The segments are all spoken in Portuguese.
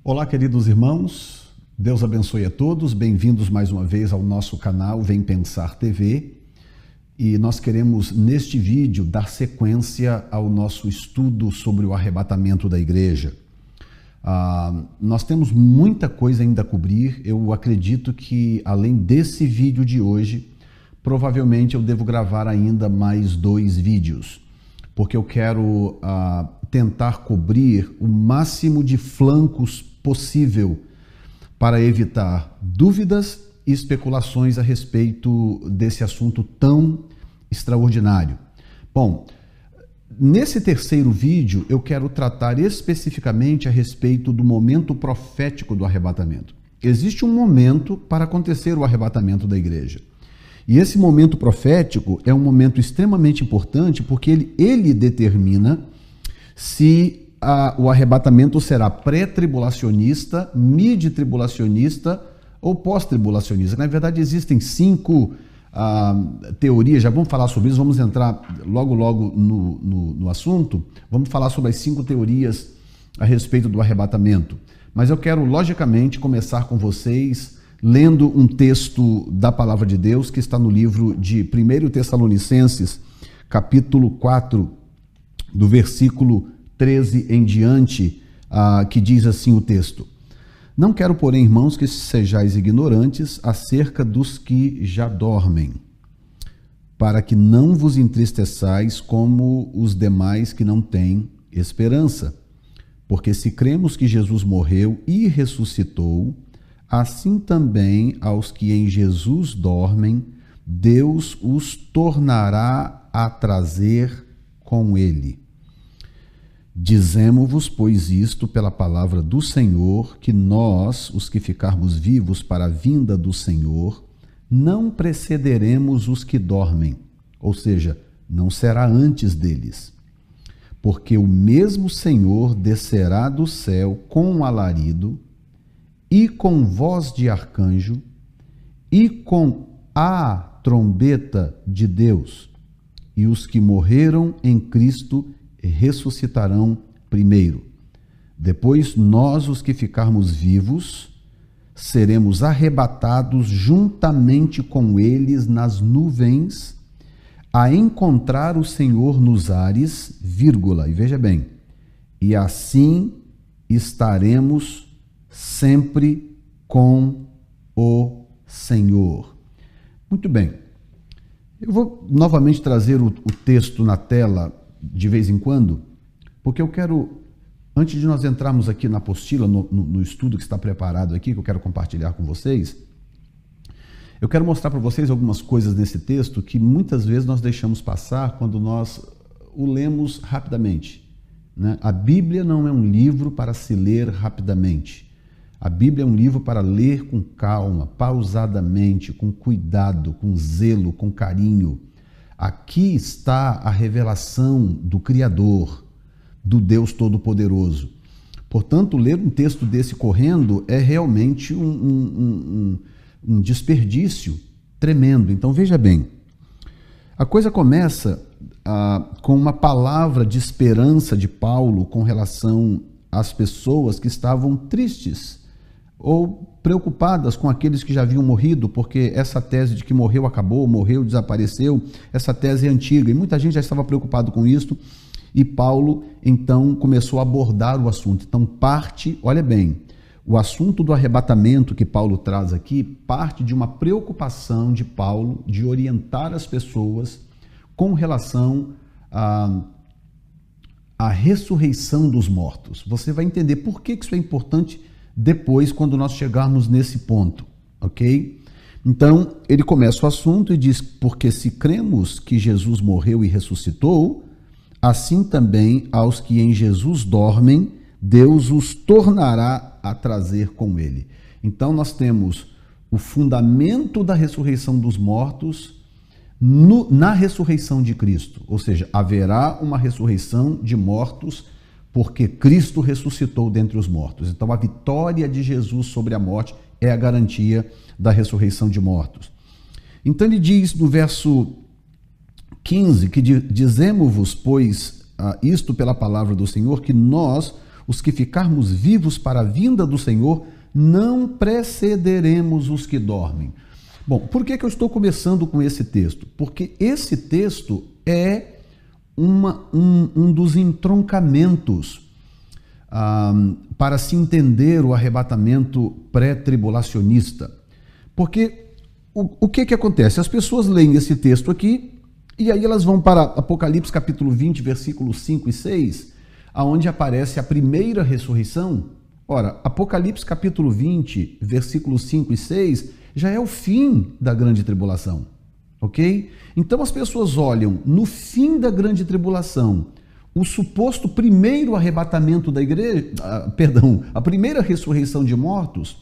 Olá, queridos irmãos, Deus abençoe a todos, bem-vindos mais uma vez ao nosso canal Vem Pensar TV, e nós queremos neste vídeo dar sequência ao nosso estudo sobre o arrebatamento da igreja. Nós temos muita coisa ainda a cobrir. Eu acredito que além desse vídeo de hoje, provavelmente eu devo gravar ainda mais 2 vídeos, porque eu quero tentar cobrir o máximo de flancos possível para evitar dúvidas e especulações a respeito desse assunto tão extraordinário. Bom, nesse terceiro vídeo eu quero tratar especificamente a respeito do momento profético do arrebatamento. Existe um momento para acontecer o arrebatamento da igreja. E esse momento profético é um momento extremamente importante porque ele determina se o arrebatamento será pré-tribulacionista, mid-tribulacionista ou pós-tribulacionista. Na verdade, existem 5 teorias, já vamos falar sobre isso, vamos entrar logo no assunto, vamos falar sobre as 5 teorias a respeito do arrebatamento. Mas eu quero, logicamente, começar com vocês lendo um texto da Palavra de Deus que está no livro de 1 Tessalonicenses, capítulo 4, do versículo 13 em diante, que diz assim o texto: Não quero, porém, irmãos, que sejais ignorantes acerca dos que já dormem, para que não vos entristeçais como os demais que não têm esperança. Porque se cremos que Jesus morreu e ressuscitou, assim também aos que em Jesus dormem, Deus os tornará a trazer com ele. Dizemo-vos, pois, isto pela palavra do Senhor, que nós, os que ficarmos vivos para a vinda do Senhor, não precederemos os que dormem, ou seja, não será antes deles. Porque o mesmo Senhor descerá do céu com alarido, e com voz de arcanjo, e com a trombeta de Deus, e os que morreram em Cristo ressuscitarão primeiro. Depois nós, os que ficarmos vivos, seremos arrebatados juntamente com eles nas nuvens, a encontrar o Senhor nos ares, vírgula, e veja bem, e assim estaremos sempre com o Senhor. Muito bem. Eu vou novamente trazer o texto na tela de vez em quando, porque eu quero, antes de nós entrarmos aqui na apostila, no estudo que está preparado aqui, que eu quero compartilhar com vocês, eu quero mostrar para vocês algumas coisas nesse texto que muitas vezes nós deixamos passar quando nós o lemos rapidamente, né? A Bíblia não é um livro para se ler rapidamente. A Bíblia é um livro para ler com calma, pausadamente, com cuidado, com zelo, com carinho. Aqui está a revelação do Criador, do Deus Todo-Poderoso. Portanto, ler um texto desse correndo é realmente um desperdício tremendo. Então, veja bem, a coisa começa com uma palavra de esperança de Paulo com relação às pessoas que estavam tristes ou preocupadas com aqueles que já haviam morrido, porque essa tese de que morreu, acabou, morreu, desapareceu, essa tese é antiga, e muita gente já estava preocupado com isso, e Paulo, então, começou a abordar o assunto. Então, olha bem, o assunto do arrebatamento que Paulo traz aqui, parte de uma preocupação de Paulo de orientar as pessoas com relação à ressurreição dos mortos. Você vai entender por que isso é importante depois, quando nós chegarmos nesse ponto, ok? Então, ele começa o assunto e diz: porque se cremos que Jesus morreu e ressuscitou, assim também aos que em Jesus dormem, Deus os tornará a trazer com ele. Então, nós temos o fundamento da ressurreição dos mortos na ressurreição de Cristo, ou seja, haverá uma ressurreição de mortos porque Cristo ressuscitou dentre os mortos. Então, a vitória de Jesus sobre a morte é a garantia da ressurreição de mortos. Então, ele diz no verso 15 que dizemo-vos, pois, isto pela palavra do Senhor, que nós, os que ficarmos vivos para a vinda do Senhor, não precederemos os que dormem. Bom, por que eu estou começando com esse texto? Porque esse texto é um dos entroncamentos para se entender o arrebatamento pré-tribulacionista. Porque o que acontece? As pessoas leem esse texto aqui e aí elas vão para Apocalipse capítulo 20, versículos 5 e 6, aonde aparece a primeira ressurreição. Ora, Apocalipse capítulo 20, versículos 5 e 6, já é o fim da grande tribulação, ok? Então as pessoas olham no fim da grande tribulação o suposto primeiro arrebatamento da igreja, a primeira ressurreição de mortos,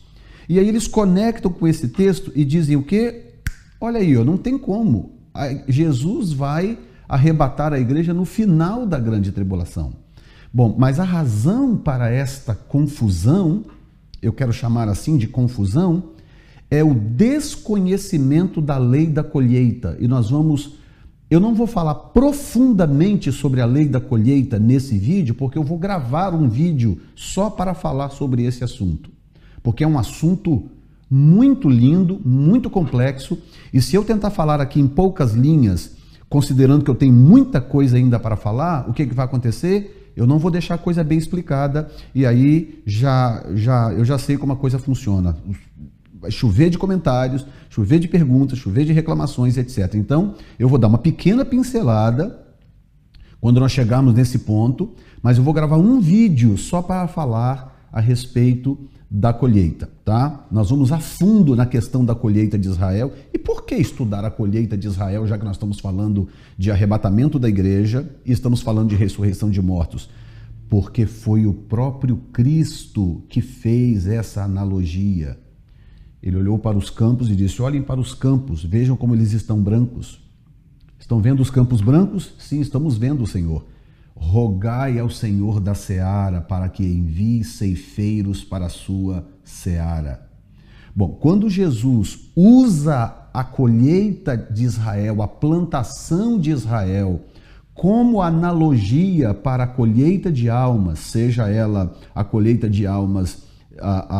e aí eles conectam com esse texto e dizem o quê? Olha aí, não tem como. Jesus vai arrebatar a igreja no final da grande tribulação. Bom, mas a razão para esta confusão, eu quero chamar assim de confusão, é o desconhecimento da lei da colheita. E eu não vou falar profundamente sobre a lei da colheita nesse vídeo, porque eu vou gravar um vídeo só para falar sobre esse assunto. Porque é um assunto muito lindo, muito complexo, e se eu tentar falar aqui em poucas linhas, considerando que eu tenho muita coisa ainda para falar, o que vai acontecer? Eu não vou deixar a coisa bem explicada, e aí eu já sei como a coisa funciona. Vai chover de comentários, chover de perguntas, chover de reclamações, etc. Então, eu vou dar uma pequena pincelada quando nós chegarmos nesse ponto, mas eu vou gravar um vídeo só para falar a respeito da colheita, tá? Nós vamos a fundo na questão da colheita de Israel. E por que estudar a colheita de Israel, já que nós estamos falando de arrebatamento da igreja e estamos falando de ressurreição de mortos? Porque foi o próprio Cristo que fez essa analogia. Ele olhou para os campos e disse: olhem para os campos, vejam como eles estão brancos. Estão vendo os campos brancos? Sim, estamos vendo, Senhor. Rogai ao Senhor da seara para que envie ceifeiros para a sua seara. Bom, quando Jesus usa a colheita de Israel, a plantação de Israel, como analogia para a colheita de almas, seja ela a colheita de almas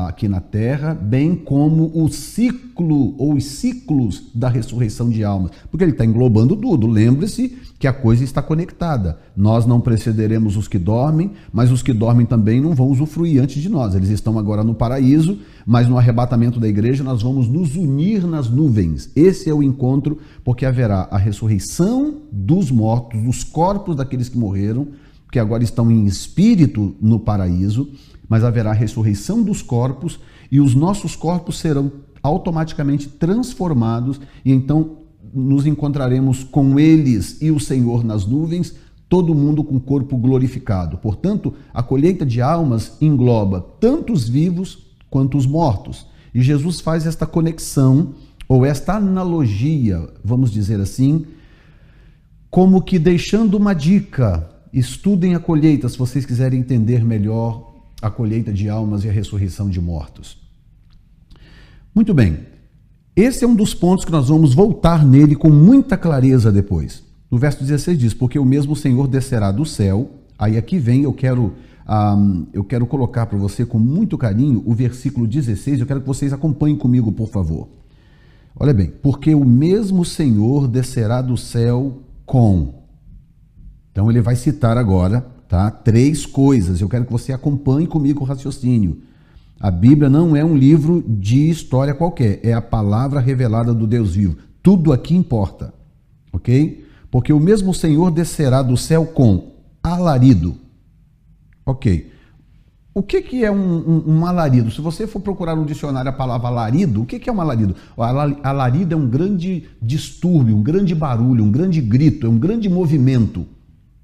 aqui na terra, bem como o ciclo ou os ciclos da ressurreição de almas, porque ele está englobando tudo. Lembre-se que a coisa está conectada. Nós não precederemos os que dormem, mas os que dormem também não vão usufruir antes de nós. Eles estão agora no paraíso, mas no arrebatamento da igreja nós vamos nos unir nas nuvens. Esse é o encontro, porque haverá a ressurreição dos mortos, dos corpos daqueles que morreram, que agora estão em espírito no paraíso, mas haverá a ressurreição dos corpos e os nossos corpos serão automaticamente transformados e então nos encontraremos com eles e o Senhor nas nuvens, todo mundo com o corpo glorificado. Portanto, a colheita de almas engloba tanto os vivos quanto os mortos. E Jesus faz esta conexão, ou esta analogia, vamos dizer assim, como que deixando uma dica: estudem a colheita se vocês quiserem entender melhor a colheita de almas e a ressurreição de mortos. Muito bem, esse é um dos pontos que nós vamos voltar nele com muita clareza depois. No verso 16 diz: porque o mesmo Senhor descerá do céu. Aí aqui vem, eu quero colocar para você com muito carinho o versículo 16, eu quero que vocês acompanhem comigo, por favor. Olha bem, porque o mesmo Senhor descerá do céu com... Então ele vai citar agora, tá, 3 coisas. Eu quero que você acompanhe comigo o raciocínio. A Bíblia não é um livro de história qualquer, é a palavra revelada do Deus vivo. Tudo aqui importa, ok? Porque o mesmo Senhor descerá do céu com alarido. Ok. O que é um alarido? Se você for procurar no dicionário a palavra alarido, o que é um alarido? O alarido é um grande distúrbio, um grande barulho, um grande grito, é um grande movimento,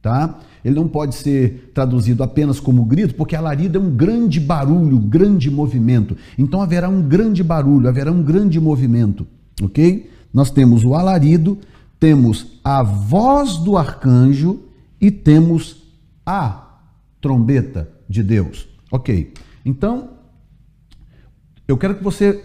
tá? Ele não pode ser traduzido apenas como grito, porque alarido é um grande barulho, um grande movimento. Então haverá um grande barulho, haverá um grande movimento, ok? Nós temos o alarido, temos a voz do arcanjo e temos a trombeta de Deus. Ok, então eu quero que você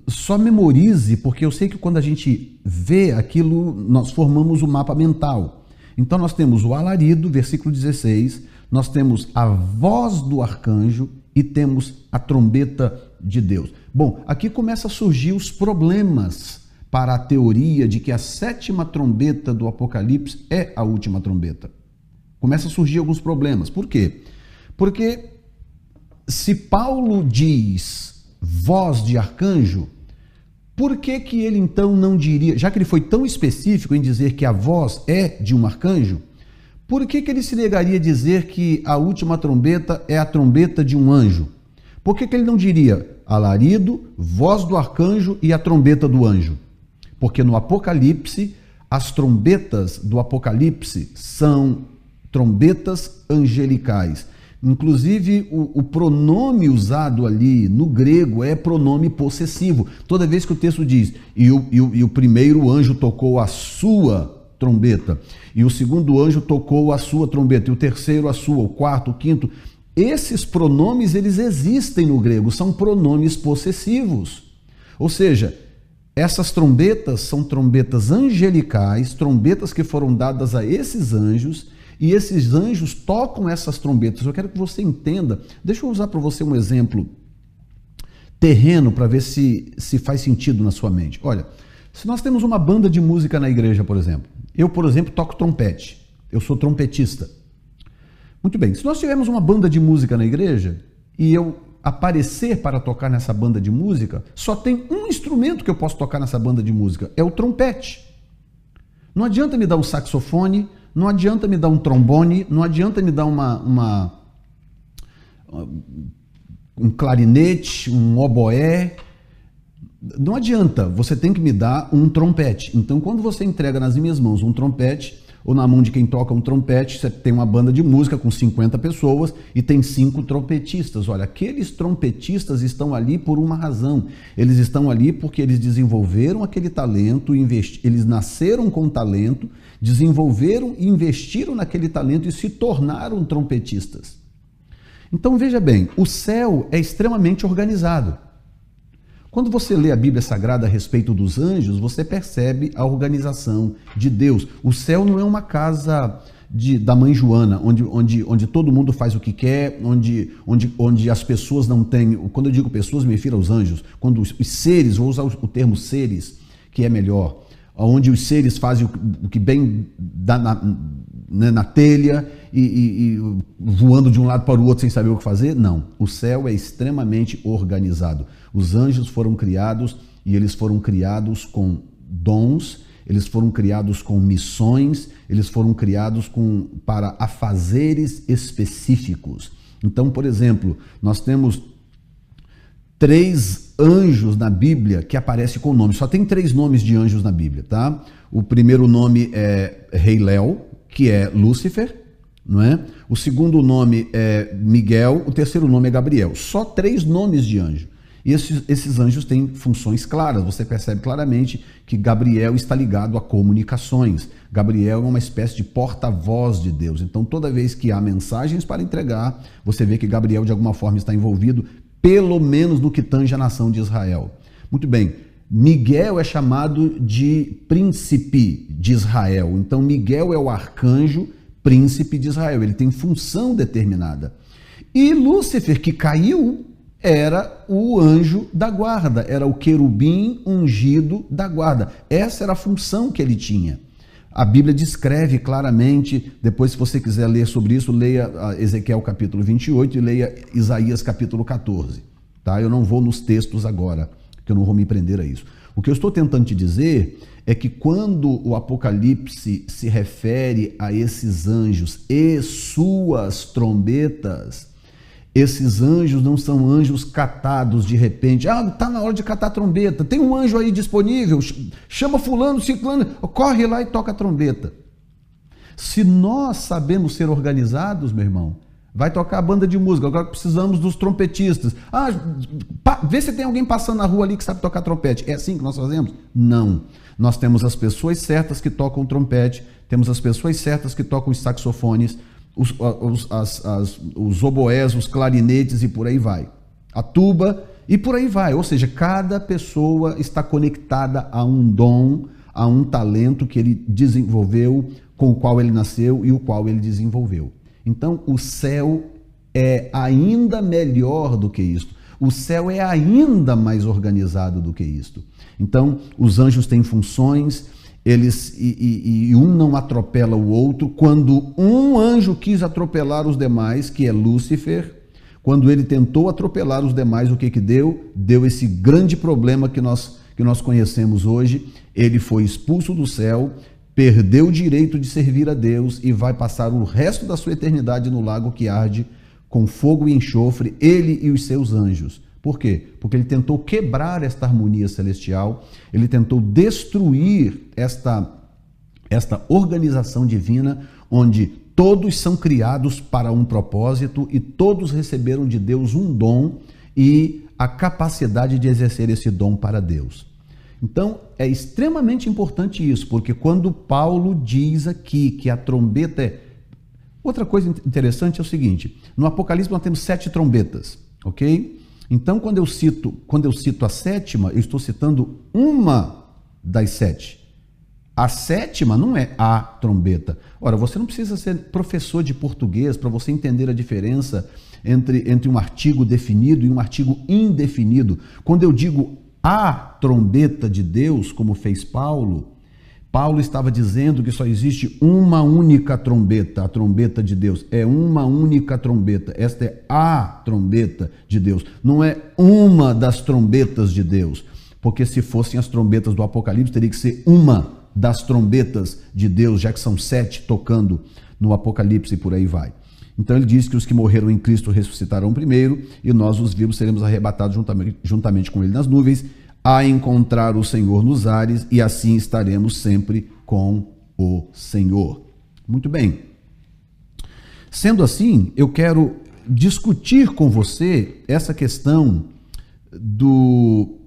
só memorize, porque eu sei que quando a gente vê aquilo, nós formamos o mapa mental. Então nós temos o alarido, versículo 16, nós temos a voz do arcanjo e temos a trombeta de Deus. Bom, aqui começa a surgir os problemas para a teoria de que a 7ª trombeta do Apocalipse é a última trombeta. Começa a surgir alguns problemas. Por quê? Porque se Paulo diz voz de arcanjo, por que que ele então não diria, já que ele foi tão específico em dizer que a voz é de um arcanjo, por que que ele se negaria a dizer que a última trombeta é a trombeta de um anjo? Por que que ele não diria alarido, voz do arcanjo e a trombeta do anjo? Porque no Apocalipse, as trombetas do Apocalipse são trombetas angelicais. Inclusive, o pronome usado ali no grego é pronome possessivo. Toda vez que o texto diz, e o primeiro anjo tocou a sua trombeta, e o segundo anjo tocou a sua trombeta, e o terceiro a sua, o quarto, o quinto, esses pronomes, eles existem no grego, são pronomes possessivos. Ou seja, essas trombetas são trombetas angelicais, trombetas que foram dadas a esses anjos, e esses anjos tocam essas trombetas. Eu quero que você entenda, deixa eu usar para você um exemplo terreno para ver se faz sentido na sua mente. Olha, se nós temos uma banda de música na igreja, por exemplo, eu, por exemplo, toco trompete, eu sou trompetista. Muito bem, se nós tivermos uma banda de música na igreja e eu aparecer para tocar nessa banda de música, só tem um instrumento que eu posso tocar nessa banda de música, é o trompete. Não adianta me dar um saxofone, não adianta me dar um trombone, não adianta me dar um clarinete, um oboé. Não adianta, você tem que me dar um trompete. Então, quando você entrega nas minhas mãos um trompete, ou na mão de quem toca um trompete, você tem uma banda de música com 50 pessoas e tem 5 trompetistas. Olha, aqueles trompetistas estão ali por uma razão. Eles estão ali porque eles desenvolveram aquele talento, eles nasceram com talento, desenvolveram e investiram naquele talento e se tornaram trompetistas. Então, veja bem, o céu é extremamente organizado. Quando você lê a Bíblia Sagrada a respeito dos anjos, você percebe a organização de Deus. O céu não é uma casa da mãe Joana, onde todo mundo faz o que quer, onde as pessoas não têm... Quando eu digo pessoas, me refiro aos anjos. Quando os seres, vou usar o termo seres, que é melhor, onde os seres fazem o que bem dá na telha e voando de um lado para o outro sem saber o que fazer. Não, o céu é extremamente organizado. Os anjos foram criados e eles foram criados com dons, eles foram criados com missões, eles foram criados para afazeres específicos. Então, por exemplo, nós temos 3 anjos na Bíblia que aparecem com nome. Só tem 3 nomes de anjos na Bíblia, tá? O primeiro nome é Rei Léo, que é Lúcifer, não é? O segundo nome é Miguel, o terceiro nome é Gabriel. Só 3 nomes de anjo. E esses anjos têm funções claras. Você percebe claramente que Gabriel está ligado a comunicações. Gabriel é uma espécie de porta-voz de Deus. Então, toda vez que há mensagens para entregar, você vê que Gabriel, de alguma forma, está envolvido, pelo menos no que tange a nação de Israel. Muito bem. Miguel é chamado de príncipe de Israel. Então, Miguel é o arcanjo príncipe de Israel. Ele tem função determinada. E Lúcifer, que caiu, era o anjo da guarda, era o querubim ungido da guarda. Essa era a função que ele tinha. A Bíblia descreve claramente, depois se você quiser ler sobre isso, leia Ezequiel capítulo 28 e leia Isaías capítulo 14. Tá? Eu não vou nos textos agora, que eu não vou me prender a isso. O que eu estou tentando te dizer é que quando o Apocalipse se refere a esses anjos e suas trombetas, esses anjos não são anjos catados de repente. Ah, está na hora de catar a trombeta. Tem um anjo aí disponível. Chama fulano, ciclano, corre lá e toca a trombeta. Se nós sabemos ser organizados, meu irmão, vai tocar a banda de música. Agora precisamos dos trompetistas. Ah, vê se tem alguém passando na rua ali que sabe tocar trompete. É assim que nós fazemos? Não. Nós temos as pessoas certas que tocam trompete, temos as pessoas certas que tocam os saxofones, os oboés, os clarinetes e por aí vai. A tuba e por aí vai. Ou seja, cada pessoa está conectada a um dom, a um talento que ele desenvolveu, com o qual ele nasceu e o qual ele desenvolveu. Então, o céu é ainda melhor do que isto. O céu é ainda mais organizado do que isto. Então, os anjos têm funções, e um não atropela o outro. Quando um anjo quis atropelar os demais, que é Lúcifer, quando ele tentou atropelar os demais, o que deu? Deu esse grande problema que nós conhecemos hoje. Ele foi expulso do céu, perdeu o direito de servir a Deus e vai passar o resto da sua eternidade no lago que arde com fogo e enxofre, ele e os seus anjos. Por quê? Porque ele tentou quebrar esta harmonia celestial, ele tentou destruir esta organização divina, onde todos são criados para um propósito e todos receberam de Deus um dom e a capacidade de exercer esse dom para Deus. Então, é extremamente importante isso, porque quando Paulo diz aqui que a trombeta é... Outra coisa interessante é o seguinte, no Apocalipse nós temos 7 trombetas, ok? Então, quando eu cito a 7ª, eu estou citando uma das 7. A 7ª não é a trombeta. Ora, você não precisa ser professor de português para você entender a diferença entre um artigo definido e um artigo indefinido. Quando eu digo a trombeta de Deus, como fez Paulo estava dizendo que só existe uma única trombeta, a trombeta de Deus. É uma única trombeta. Esta é a trombeta de Deus. Não é uma das trombetas de Deus. Porque se fossem as trombetas do Apocalipse, teria que ser uma das trombetas de Deus, já que são 7 tocando no Apocalipse e por aí vai. Então ele diz que os que morreram em Cristo ressuscitarão primeiro e nós, os vivos, seremos arrebatados juntamente com ele nas nuvens, a encontrar o Senhor nos ares, e assim estaremos sempre com o Senhor. Muito bem. Sendo assim, eu quero discutir com você essa questão do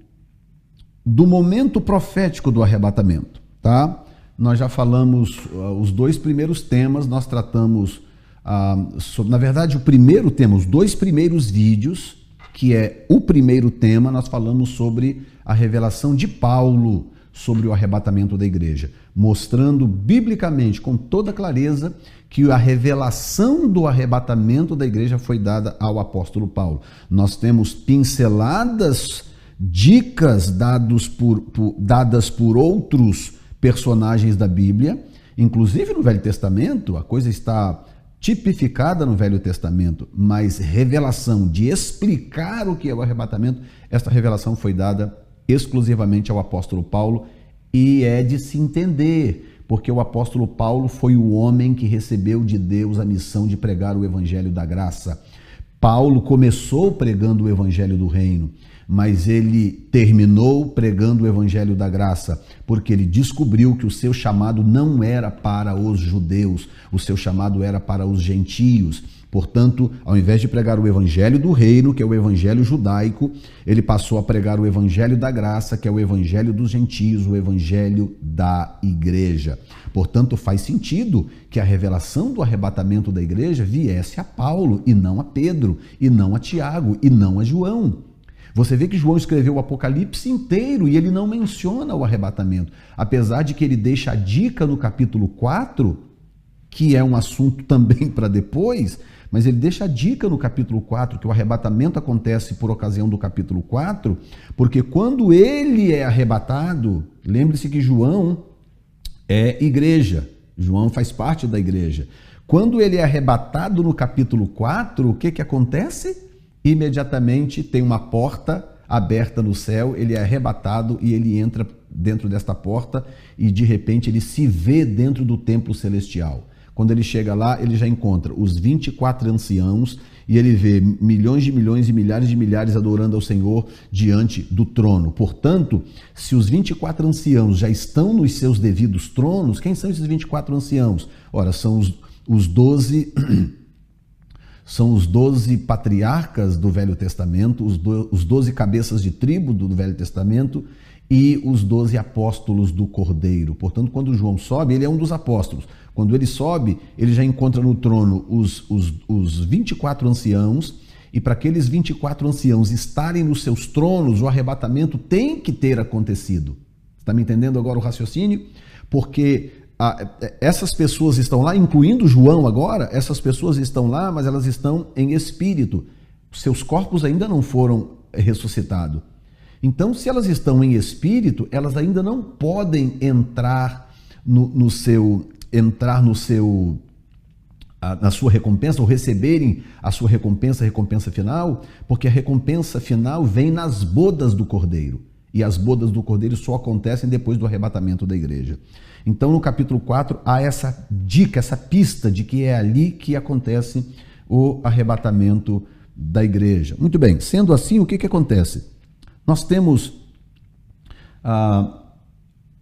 momento profético do arrebatamento, tá? Nós já falamos os 2 primeiros temas, nós tratamos, na verdade, o primeiro tema, os 2 primeiros vídeos, que é o primeiro tema, nós falamos sobre a revelação de Paulo sobre o arrebatamento da igreja, mostrando biblicamente, com toda clareza, que a revelação do arrebatamento da igreja foi dada ao apóstolo Paulo. Nós temos pinceladas, dicas dadas por outros personagens da Bíblia, inclusive no Velho Testamento, a coisa está tipificada no Velho Testamento, mas revelação de explicar o que é o arrebatamento, esta revelação foi dada exclusivamente ao apóstolo Paulo, e é de se entender, porque o apóstolo Paulo foi o homem que recebeu de Deus a missão de pregar o evangelho da graça. Paulo começou pregando o evangelho do reino, mas ele terminou pregando o evangelho da graça, porque ele descobriu que o seu chamado não era para os judeus, o seu chamado era para os gentios. Portanto, ao invés de pregar o evangelho do reino, que é o evangelho judaico, ele passou a pregar o evangelho da graça, que é o evangelho dos gentios, o evangelho da igreja. Portanto, faz sentido que a revelação do arrebatamento da igreja viesse a Paulo, e não a Pedro, e não a Tiago, e não a João. Você vê que João escreveu o Apocalipse inteiro e ele não menciona o arrebatamento, apesar de que ele deixa a dica no capítulo 4, que é um assunto também para depois, mas ele deixa a dica no capítulo 4, que o arrebatamento acontece por ocasião do capítulo 4, porque quando ele é arrebatado, lembre-se que João é igreja, João faz parte da igreja. Quando ele é arrebatado no capítulo 4, o que acontece? Imediatamente tem uma porta aberta no céu, ele é arrebatado e ele entra dentro desta porta e de repente ele se vê dentro do templo celestial. Quando ele chega lá, ele já encontra os 24 anciãos e ele vê milhões de milhões e milhares de milhares adorando ao Senhor diante do trono. Portanto, se os 24 anciãos já estão nos seus devidos tronos, quem são esses 24 anciãos? Ora, são os 12... São os 12 patriarcas do Velho Testamento, os 12 cabeças de tribo do Velho Testamento e os 12 apóstolos do Cordeiro. Portanto, quando João sobe, ele é um dos apóstolos. Quando ele sobe, ele já encontra no trono os 24 anciãos, e para aqueles 24 anciãos estarem nos seus tronos, o arrebatamento tem que ter acontecido. Está me entendendo agora o raciocínio? Porque essas pessoas estão lá, incluindo João agora, essas pessoas estão lá, mas elas estão em espírito. Seus corpos ainda não foram ressuscitados. Então, se elas estão em espírito, elas ainda não podem entrar na sua recompensa, ou receberem a sua recompensa, a recompensa final, porque a recompensa final vem nas bodas do Cordeiro. E as bodas do Cordeiro só acontecem depois do arrebatamento da igreja. Então, no capítulo 4, há essa dica, essa pista de que é ali que acontece o arrebatamento da igreja. Muito bem, sendo assim, o que acontece? Nós temos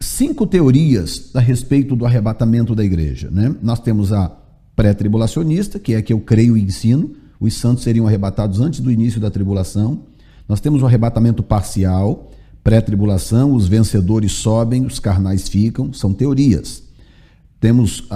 5 teorias a respeito do arrebatamento da igreja, né? Nós temos a pré-tribulacionista, que é a que eu creio e ensino. Os santos seriam arrebatados antes do início da tribulação. Nós temos o arrebatamento parcial, pré-tribulação, os vencedores sobem, os carnais ficam, são teorias. Temos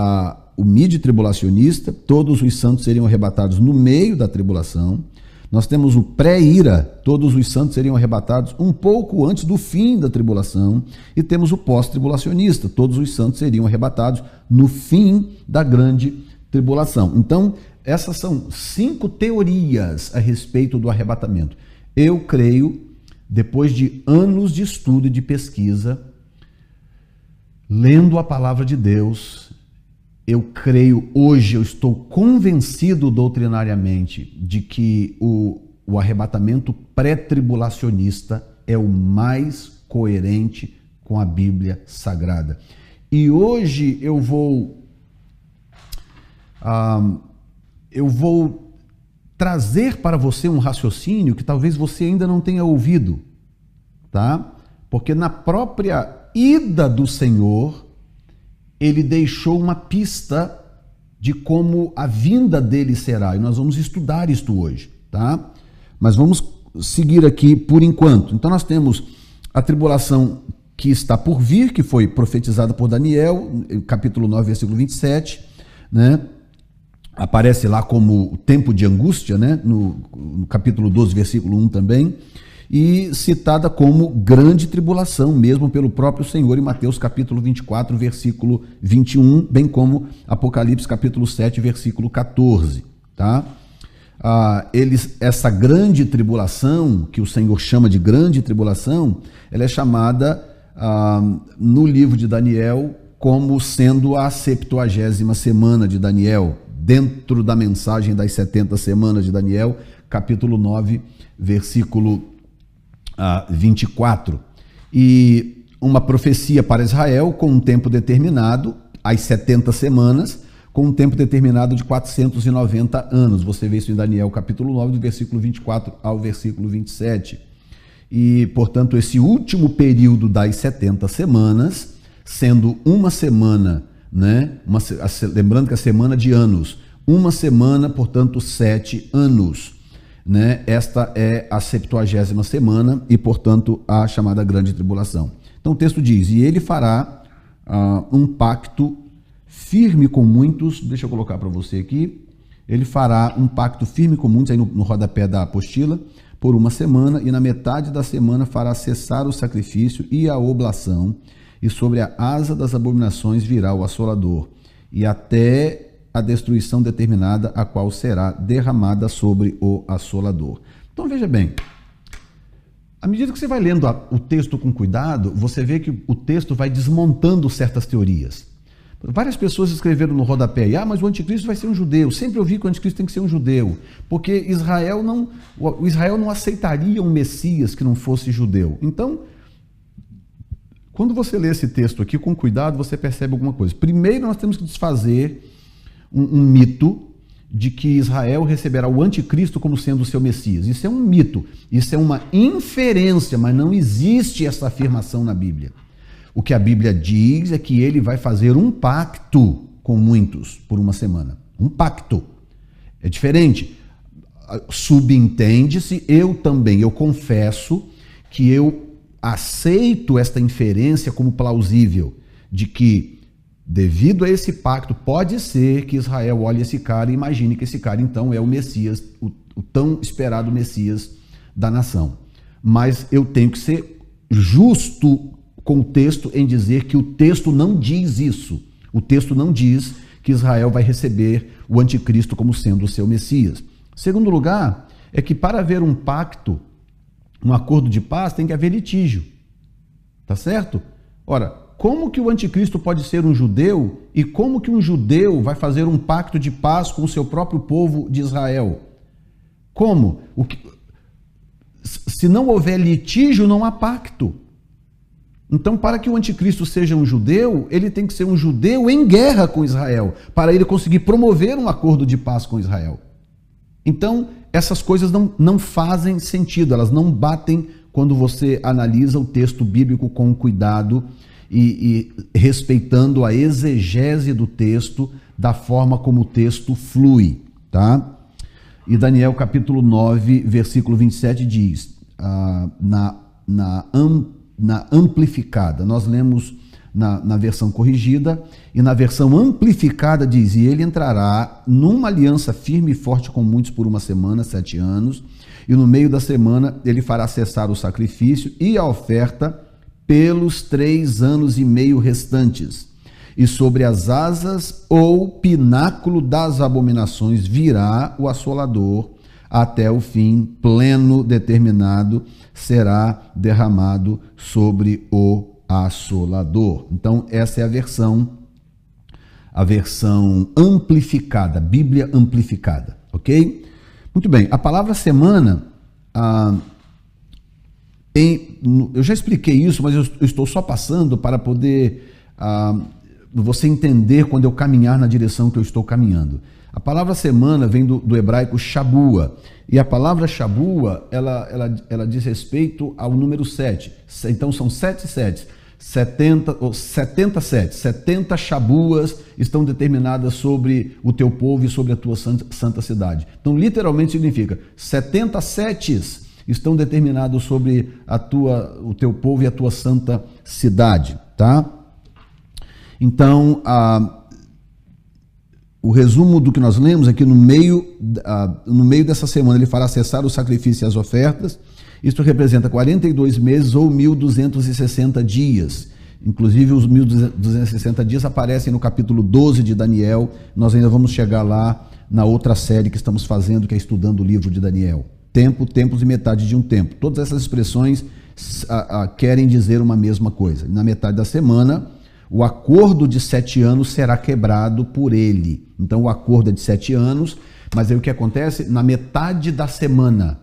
o mid-tribulacionista, todos os santos seriam arrebatados no meio da tribulação. Nós temos o pré-ira, todos os santos seriam arrebatados um pouco antes do fim da tribulação. E temos o pós-tribulacionista, todos os santos seriam arrebatados no fim da grande tribulação. Então, essas são 5 teorias a respeito do arrebatamento. Eu creio, depois de anos de estudo e de pesquisa, lendo a palavra de Deus, eu creio hoje, eu estou convencido doutrinariamente de que o arrebatamento pré-tribulacionista é o mais coerente com a Bíblia Sagrada. E hoje eu vou trazer para você um raciocínio que talvez você ainda não tenha ouvido, tá? Porque na própria ida do Senhor, ele deixou uma pista de como a vinda dele será, e nós vamos estudar isto hoje, tá? Mas vamos seguir aqui por enquanto. Então nós temos a tribulação que está por vir, que foi profetizada por Daniel, capítulo 9, versículo 27, né? Aparece lá como o tempo de angústia, né? No capítulo 12, versículo 1 também, e citada como grande tribulação, mesmo pelo próprio Senhor em Mateus capítulo 24, versículo 21, bem como Apocalipse capítulo 7, versículo 14, tá? Essa grande tribulação, que o Senhor chama de grande tribulação, ela é chamada no livro de Daniel como sendo a 70ª semana de Daniel, dentro da mensagem das 70 semanas de Daniel, capítulo 9, versículo 24. E uma profecia para Israel com um tempo determinado, as 70 semanas, com um tempo determinado de 490 anos. Você vê isso em Daniel, capítulo 9, do versículo 24 ao versículo 27. E, portanto, esse último período das 70 semanas, sendo uma semana, né? Lembrando que a semana de anos, uma semana, portanto, 7 anos, né? Esta é a 70ª semana e, portanto, a chamada grande tribulação. Então o texto diz: e ele fará um pacto firme com muitos. Deixa eu colocar para você aqui. Ele fará um pacto firme com muitos, aí no rodapé da apostila, por uma semana, e na metade da semana fará cessar o sacrifício e a oblação, e sobre a asa das abominações virá o assolador, e até a destruição determinada, a qual será derramada sobre o assolador. Então veja bem, à medida que você vai lendo o texto com cuidado, você vê que o texto vai desmontando certas teorias. Várias pessoas escreveram no rodapé: mas o anticristo vai ser um judeu. Sempre ouvi que o anticristo tem que ser um judeu, porque o Israel não aceitaria um Messias que não fosse judeu. Então, quando você lê esse texto aqui com cuidado, você percebe alguma coisa. Primeiro, nós temos que desfazer um mito de que Israel receberá o anticristo como sendo o seu Messias. Isso é um mito, isso é uma inferência, mas não existe essa afirmação na Bíblia. O que a Bíblia diz é que ele vai fazer um pacto com muitos por uma semana. Um pacto. É diferente. Subentende-se, eu confesso que eu aceito esta inferência como plausível, de que, devido a esse pacto, pode ser que Israel olhe esse cara e imagine que esse cara, então, é o Messias, o tão esperado Messias da nação. Mas eu tenho que ser justo com o texto em dizer que o texto não diz isso. O texto não diz que Israel vai receber o anticristo como sendo o seu Messias. Segundo lugar, é que para haver um pacto, um acordo de paz, tem que haver litígio. Tá certo? Ora, como que o anticristo pode ser um judeu e como que um judeu vai fazer um pacto de paz com o seu próprio povo de Israel? Como? Se não houver litígio, não há pacto. Então, para que o anticristo seja um judeu, ele tem que ser um judeu em guerra com Israel, para ele conseguir promover um acordo de paz com Israel. Então, essas coisas não fazem sentido, elas não batem quando você analisa o texto bíblico com cuidado e respeitando a exegese do texto, da forma como o texto flui, tá? E Daniel capítulo 9, versículo 27 diz, na amplificada, nós lemos na versão corrigida, e na versão amplificada diz, e ele entrará numa aliança firme e forte com muitos por uma semana, 7 anos, e no meio da semana ele fará cessar o sacrifício e a oferta pelos 3 anos e meio restantes. E sobre as asas ou pináculo das abominações virá o assolador, até o fim pleno determinado será derramado sobre o assolador. Então, essa é a versão amplificada, Bíblia amplificada, ok? Muito bem, a palavra semana, eu já expliquei isso, mas eu estou só passando para poder você entender quando eu caminhar na direção que eu estou caminhando. A palavra semana vem do hebraico shabua, e a palavra shabua, ela diz respeito ao número 7. Então são 7 setes, 70 setes, 70 shabuas estão determinadas sobre o teu povo e sobre a tua santa cidade. Então literalmente significa 70 setes estão determinados sobre o teu povo e a tua santa cidade, tá? Então, o resumo do que nós lemos é que no meio dessa semana ele fará cessar o sacrifício e as ofertas. Isto representa 42 meses ou 1.260 dias. Inclusive os 1.260 dias aparecem no capítulo 12 de Daniel. Nós ainda vamos chegar lá na outra série que estamos fazendo, que é estudando o livro de Daniel. Tempo, tempos e metade de um tempo. Todas essas expressões querem dizer uma mesma coisa. Na metade da semana, o acordo de 7 anos será quebrado por ele. Então o acordo é de 7 anos, mas aí o que acontece? Na metade da semana,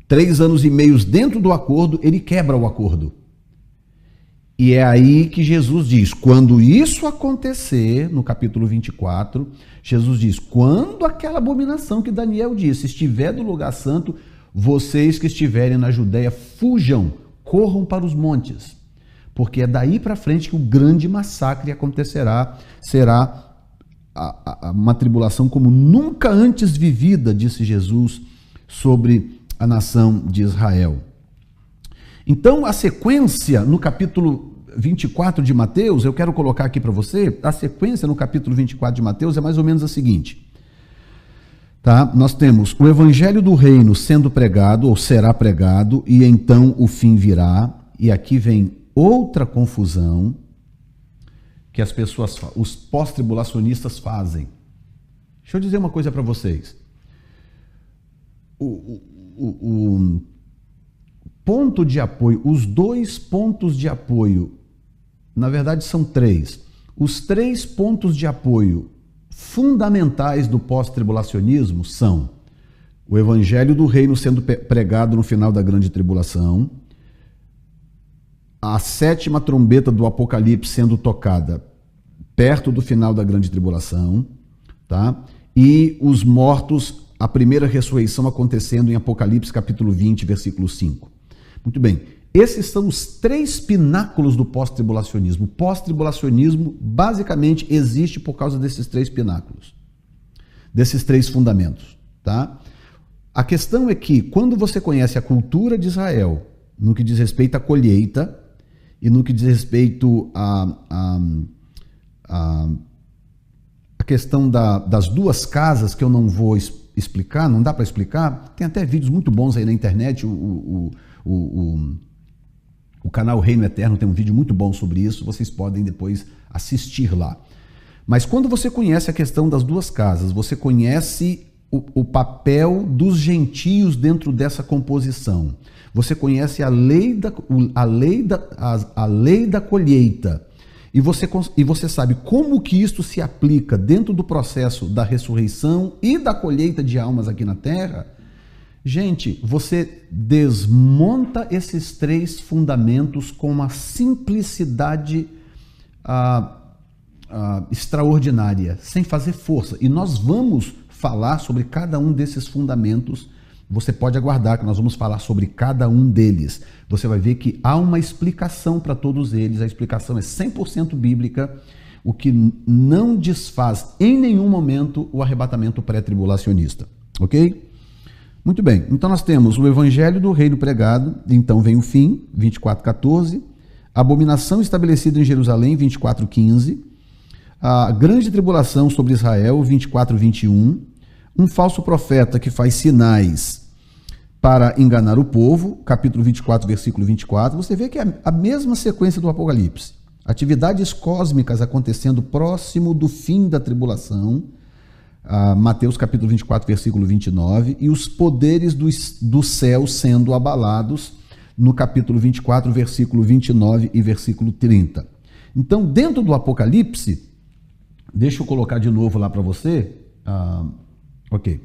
3 anos e meio dentro do acordo, ele quebra o acordo. E é aí que Jesus diz, quando isso acontecer, no capítulo 24, Jesus diz, quando aquela abominação que Daniel disse estiver do lugar santo, vocês que estiverem na Judéia, fujam, corram para os montes. Porque é daí para frente que o grande massacre acontecerá, será uma tribulação como nunca antes vivida, disse Jesus, sobre a nação de Israel. Então, a sequência no capítulo 24 de Mateus, eu quero colocar aqui para você, a sequência no capítulo 24 de Mateus é mais ou menos a seguinte. Tá? Nós temos o evangelho do reino sendo pregado, ou será pregado, e então o fim virá, e aqui vem outra confusão que as pessoas, os pós-tribulacionistas fazem. Deixa eu dizer uma coisa para vocês. O ponto de apoio, os 2 pontos de apoio, na verdade são 3. Os 3 pontos de apoio fundamentais do pós-tribulacionismo são o evangelho do reino sendo pregado no final da grande tribulação, a 7ª trombeta do Apocalipse sendo tocada perto do final da grande tribulação, tá? E os mortos, a primeira ressurreição acontecendo em Apocalipse capítulo 20, versículo 5. Muito bem, esses são os 3 pináculos do pós-tribulacionismo. O pós-tribulacionismo basicamente existe por causa desses 3 pináculos, desses 3 fundamentos, tá? A questão é que quando você conhece a cultura de Israel, no que diz respeito à colheita, e no que diz respeito à questão das 2 casas, que eu não vou explicar, não dá para explicar, tem até vídeos muito bons aí na internet, O canal Reino Eterno tem um vídeo muito bom sobre isso, vocês podem depois assistir lá. Mas quando você conhece a questão das duas casas, você conhece o papel dos gentios dentro dessa composição. Você conhece a lei da colheita. E você sabe como que isto se aplica dentro do processo da ressurreição e da colheita de almas aqui na Terra. Gente, você desmonta esses três fundamentos com uma simplicidade extraordinária, sem fazer força. E nós vamos falar sobre cada um desses fundamentos. Você pode aguardar que nós vamos falar sobre cada um deles. Você vai ver que há uma explicação para todos eles. A explicação é 100% bíblica, o que não desfaz em nenhum momento o arrebatamento pré-tribulacionista. Ok? Muito bem. Então nós temos o evangelho do reino pregado, então vem o fim, 24:14. Abominação estabelecida em Jerusalém, 24:15. A grande tribulação sobre Israel, 24:21. Um falso profeta que faz sinais para enganar o povo, capítulo 24, versículo 24. Você vê que é a mesma sequência do Apocalipse. Atividades cósmicas acontecendo próximo do fim da tribulação, Mateus capítulo 24, versículo 29. E os poderes do céu sendo abalados, no capítulo 24, versículo 29 e versículo 30. Então, dentro do Apocalipse, deixa eu colocar de novo lá para você. Ok.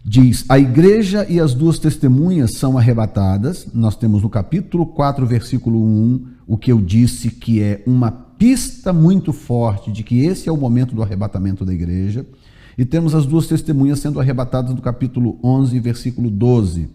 Diz, a igreja e as duas testemunhas são arrebatadas. Nós temos no capítulo 4, versículo 1, o que eu disse que é uma pista muito forte de que esse é o momento do arrebatamento da igreja. E temos as duas testemunhas sendo arrebatadas no capítulo 11, versículo 12.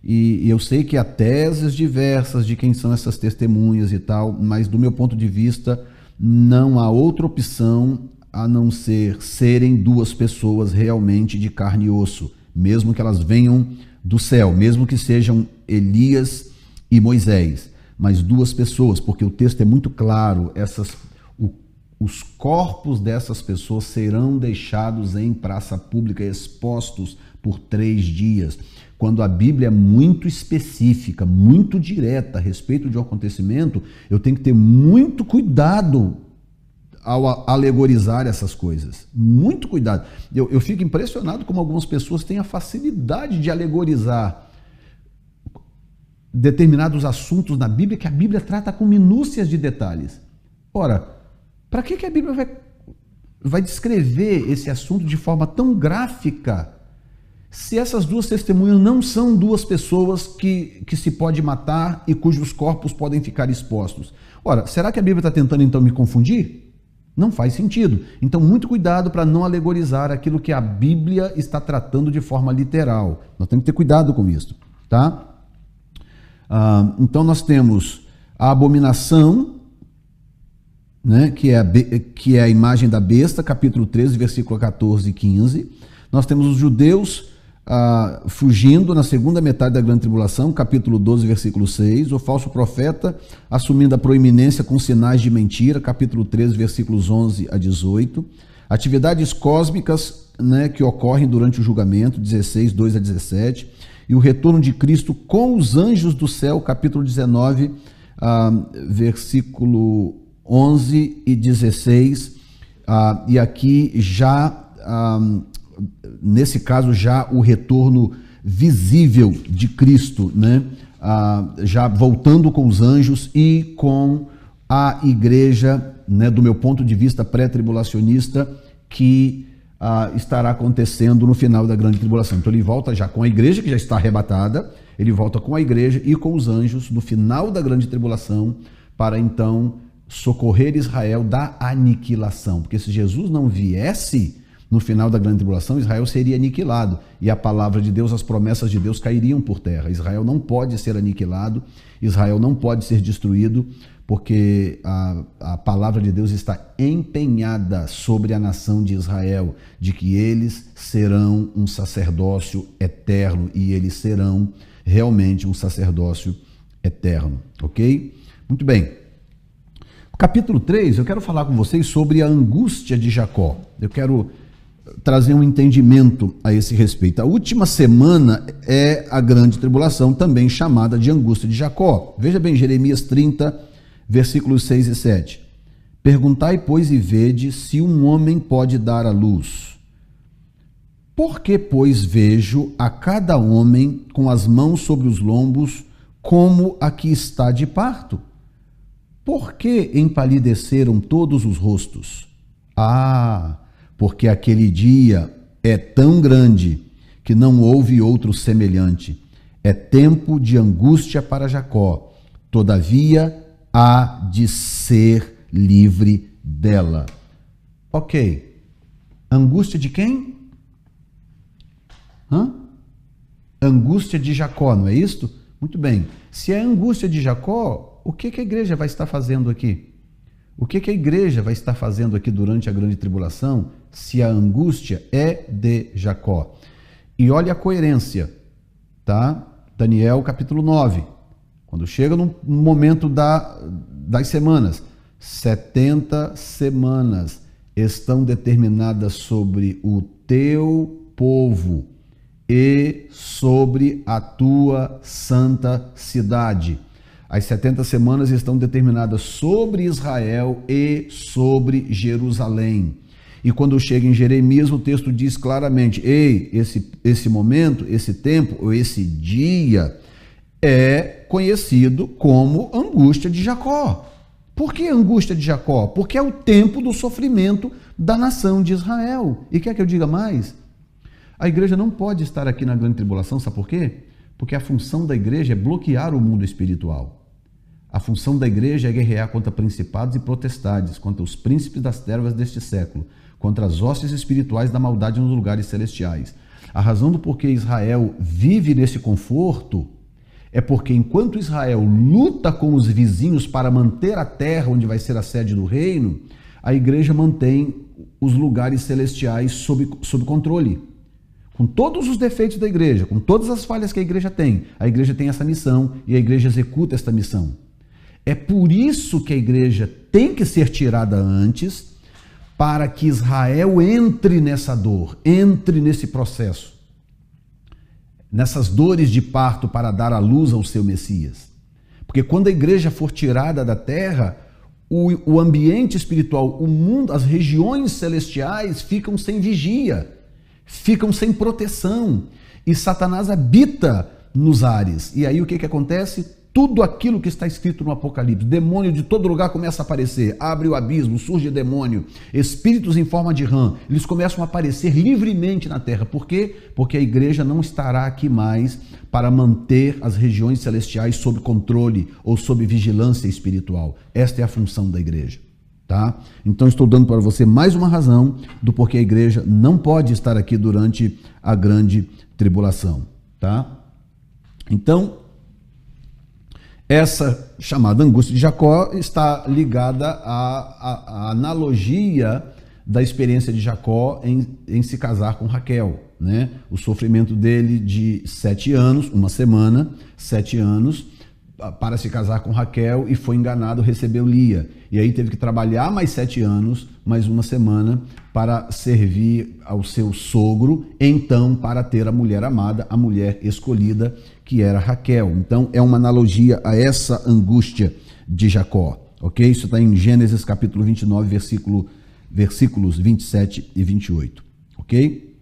E eu sei que há teses diversas de quem são essas testemunhas e tal, mas do meu ponto de vista, não há outra opção a não ser serem duas pessoas realmente de carne e osso, mesmo que elas venham do céu, mesmo que sejam Elias e Moisés, mas duas pessoas, porque o texto é muito claro, os corpos dessas pessoas serão deixados em praça pública, expostos por 3 dias. Quando a Bíblia é muito específica, muito direta a respeito de um acontecimento, eu tenho que ter muito cuidado ao alegorizar essas coisas. Muito cuidado. Eu fico impressionado como algumas pessoas têm a facilidade de alegorizar determinados assuntos na Bíblia, que a Bíblia trata com minúcias de detalhes. Ora, para que a Bíblia vai descrever esse assunto de forma tão gráfica, se essas duas testemunhas não são duas pessoas que se pode matar e cujos corpos podem ficar expostos? Ora, será que a Bíblia está tentando então me confundir? Não faz sentido. Então, muito cuidado para não alegorizar aquilo que a Bíblia está tratando de forma literal. Nós temos que ter cuidado com isso, tá? Então, nós temos a abominação, né, que é a imagem da besta, capítulo 13, versículo 14 e 15. Nós temos os judeus fugindo na segunda metade da grande tribulação, capítulo 12, versículo 6. O falso profeta assumindo a proeminência com sinais de mentira, capítulo 13, versículos 11 a 18. Atividades cósmicas, né, que ocorrem durante o julgamento, 16, 2 a 17. E o retorno de Cristo com os anjos do céu, capítulo 19, versículo 11 e 16. E aqui já... nesse caso, já o retorno visível de Cristo, né? Já voltando com os anjos e com a igreja, né, do meu ponto de vista pré-tribulacionista, que estará acontecendo no final da grande tribulação. Então ele volta já com a igreja que já está arrebatada, ele volta com a igreja e com os anjos no final da grande tribulação, para então socorrer Israel da aniquilação. Porque se Jesus não viesse no final da grande tribulação, Israel seria aniquilado, e a palavra de Deus, as promessas de Deus cairiam por terra. Israel não pode ser aniquilado, Israel não pode ser destruído, porque a palavra de Deus está empenhada sobre a nação de Israel, de que eles serão um sacerdócio eterno, e eles serão realmente um sacerdócio eterno, ok? Muito bem. Capítulo 3, eu quero falar com vocês sobre a angústia de Jacó. Eu quero trazer um entendimento a esse respeito. A última semana é a grande tribulação, também chamada de angústia de Jacó. Veja bem, Jeremias 30, versículos 6 e 7. Perguntai, pois, e vede se um homem pode dar à luz. Por que, pois, vejo a cada homem com as mãos sobre os lombos, como a que está de parto? Por que empalideceram todos os rostos? Porque aquele dia é tão grande que não houve outro semelhante. É tempo de angústia para Jacó, todavia há de ser livre dela. Ok. Angústia de quem? Angústia de Jacó, não é isto? Muito bem. Se é angústia de Jacó, o que a igreja vai estar fazendo aqui? O que a igreja vai estar fazendo aqui durante a grande tribulação, se a angústia é de Jacó? E olha a coerência, tá? Daniel capítulo 9, quando chega no momento das semanas, 70 semanas estão determinadas sobre o teu povo e sobre a tua santa cidade. As 70 semanas estão determinadas sobre Israel e sobre Jerusalém. E quando chega em Jeremias, o texto diz claramente: ei, esse momento, esse tempo, ou esse dia é conhecido como angústia de Jacó. Por que angústia de Jacó? Porque é o tempo do sofrimento da nação de Israel. E quer que eu diga mais? A igreja não pode estar aqui na grande tribulação, sabe por quê? Porque a função da igreja é bloquear o mundo espiritual. A função da igreja é guerrear contra principados e potestades, contra os príncipes das trevas deste século, contra as hostes espirituais da maldade nos lugares celestiais. A razão do porquê Israel vive nesse conforto é porque enquanto Israel luta com os vizinhos para manter a terra onde vai ser a sede do reino, a igreja mantém os lugares celestiais sob controle. Com todos os defeitos da igreja, com todas as falhas que a igreja tem essa missão e a igreja executa esta missão. É por isso que a igreja tem que ser tirada antes, para que Israel entre nessa dor, entre nesse processo, nessas dores de parto para dar à luz ao seu Messias. Porque quando a igreja for tirada da terra, o ambiente espiritual, o mundo, as regiões celestiais ficam sem vigia, ficam sem proteção, e Satanás habita nos ares. E aí o que acontece? Tudo aquilo que está escrito no Apocalipse, demônio de todo lugar começa a aparecer, abre o abismo, surge demônio, espíritos em forma de rã, eles começam a aparecer livremente na terra. Por quê? Porque a igreja não estará aqui mais para manter as regiões celestiais sob controle ou sob vigilância espiritual. Esta é a função da igreja, tá? Então estou dando para você mais uma razão do porquê a igreja não pode estar aqui durante a grande tribulação, tá? Então, essa chamada angústia de Jacó está ligada à analogia da experiência de Jacó em se casar com Raquel, né? O sofrimento dele de 7 anos, uma semana, 7 anos, para se casar com Raquel, e foi enganado, recebeu Lia. E aí teve que trabalhar mais 7 anos, mais uma semana, para servir ao seu sogro, então para ter a mulher amada, a mulher escolhida, que era Raquel. Então é uma analogia a essa angústia de Jacó, ok? Isso está em Gênesis capítulo 29, versículos 27 e 28, ok?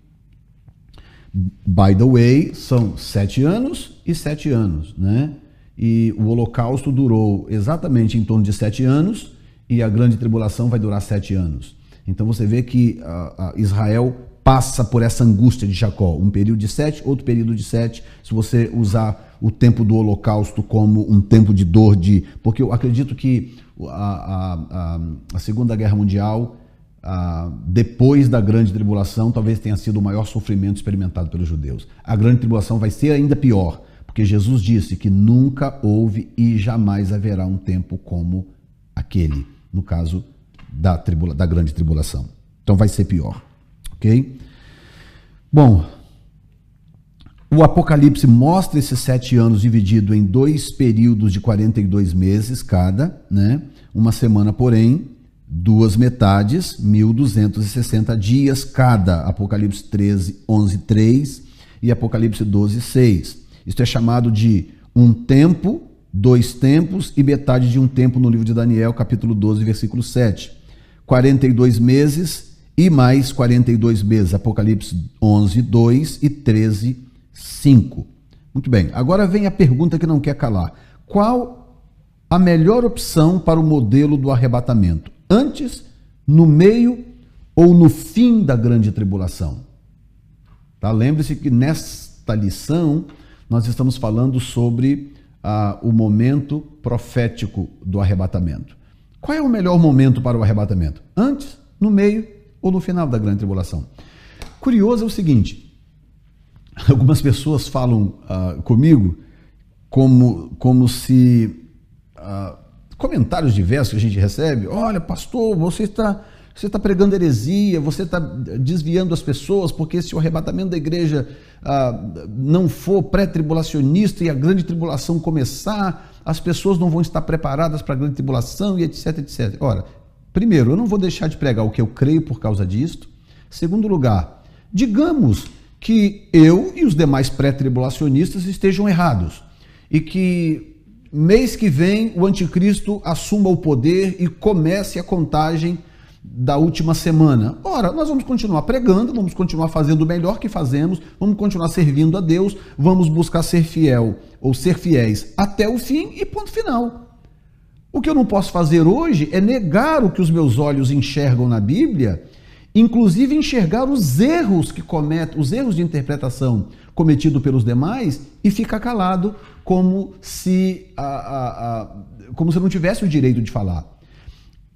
By the way, são 7 anos e 7 anos, né? E o holocausto durou exatamente em torno de 7 anos, e a grande tribulação vai durar 7 anos. Então você vê que Israel passa por essa angústia de Jacó, um período de 7, outro período de 7, se você usar o tempo do holocausto como um tempo de dor, porque eu acredito que a Segunda Guerra Mundial, depois da grande tribulação, talvez tenha sido o maior sofrimento experimentado pelos judeus. A grande tribulação vai ser ainda pior, porque Jesus disse que nunca houve e jamais haverá um tempo como aquele, no caso da grande tribulação. Então vai ser pior, ok? Bom, o Apocalipse mostra esses 7 anos dividido em 2 períodos de 42 meses cada, né? Uma semana, porém, Duas metades, 1260 dias cada. Apocalipse 13, 11, 3 e Apocalipse 12, 6. Isto é chamado de um tempo, dois tempos e metade de um tempo no livro de Daniel, capítulo 12, versículo 7. 42 meses e mais 42 meses. Apocalipse 11, 2 e 13, 5. Muito bem, agora vem a pergunta que não quer calar. Qual a melhor opção para o modelo do arrebatamento? Antes, no meio ou no fim da grande tribulação? Tá? Lembre-se que nesta lição nós estamos falando sobre o momento profético do arrebatamento. Qual é o melhor momento para o arrebatamento? Antes, no meio ou no final da grande tribulação? Curioso é o seguinte, algumas pessoas falam comigo como se... comentários diversos que a gente recebe: olha, pastor, você está pregando heresia, você está desviando as pessoas, porque se o arrebatamento da igreja não for pré-tribulacionista e a grande tribulação começar, as pessoas não vão estar preparadas para a grande tribulação e etc, etc. Ora, primeiro, eu não vou deixar de pregar o que eu creio por causa disto. Segundo lugar, digamos que eu e os demais pré-tribulacionistas estejam errados e que mês que vem o anticristo assuma o poder e comece a contagem da última semana. Ora, nós vamos continuar pregando, vamos continuar fazendo o melhor que fazemos, vamos continuar servindo a Deus, vamos buscar ser fiel ou ser fiéis até o fim e ponto final. O que eu não posso fazer hoje é negar o que os meus olhos enxergam na Bíblia, inclusive enxergar os erros que cometem, os erros de interpretação cometidos pelos demais e ficar calado como se eu não tivesse o direito de falar.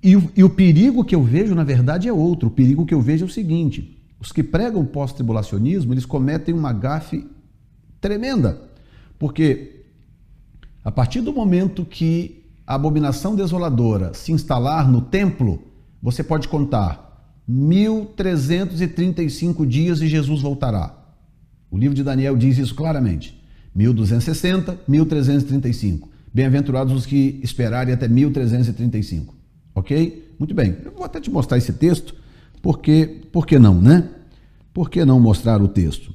E o perigo que eu vejo, na verdade, é outro. O perigo que eu vejo é o seguinte: os que pregam pós-tribulacionismo, eles cometem uma gafe tremenda, porque a partir do momento que a abominação desoladora se instalar no templo, você pode contar 1335 dias e Jesus voltará. O livro de Daniel diz isso claramente. 1260, 1335. Bem-aventurados os que esperarem até 1335. Ok? Muito bem. Eu vou até te mostrar esse texto, porque, por que não, né? Por que não mostrar o texto?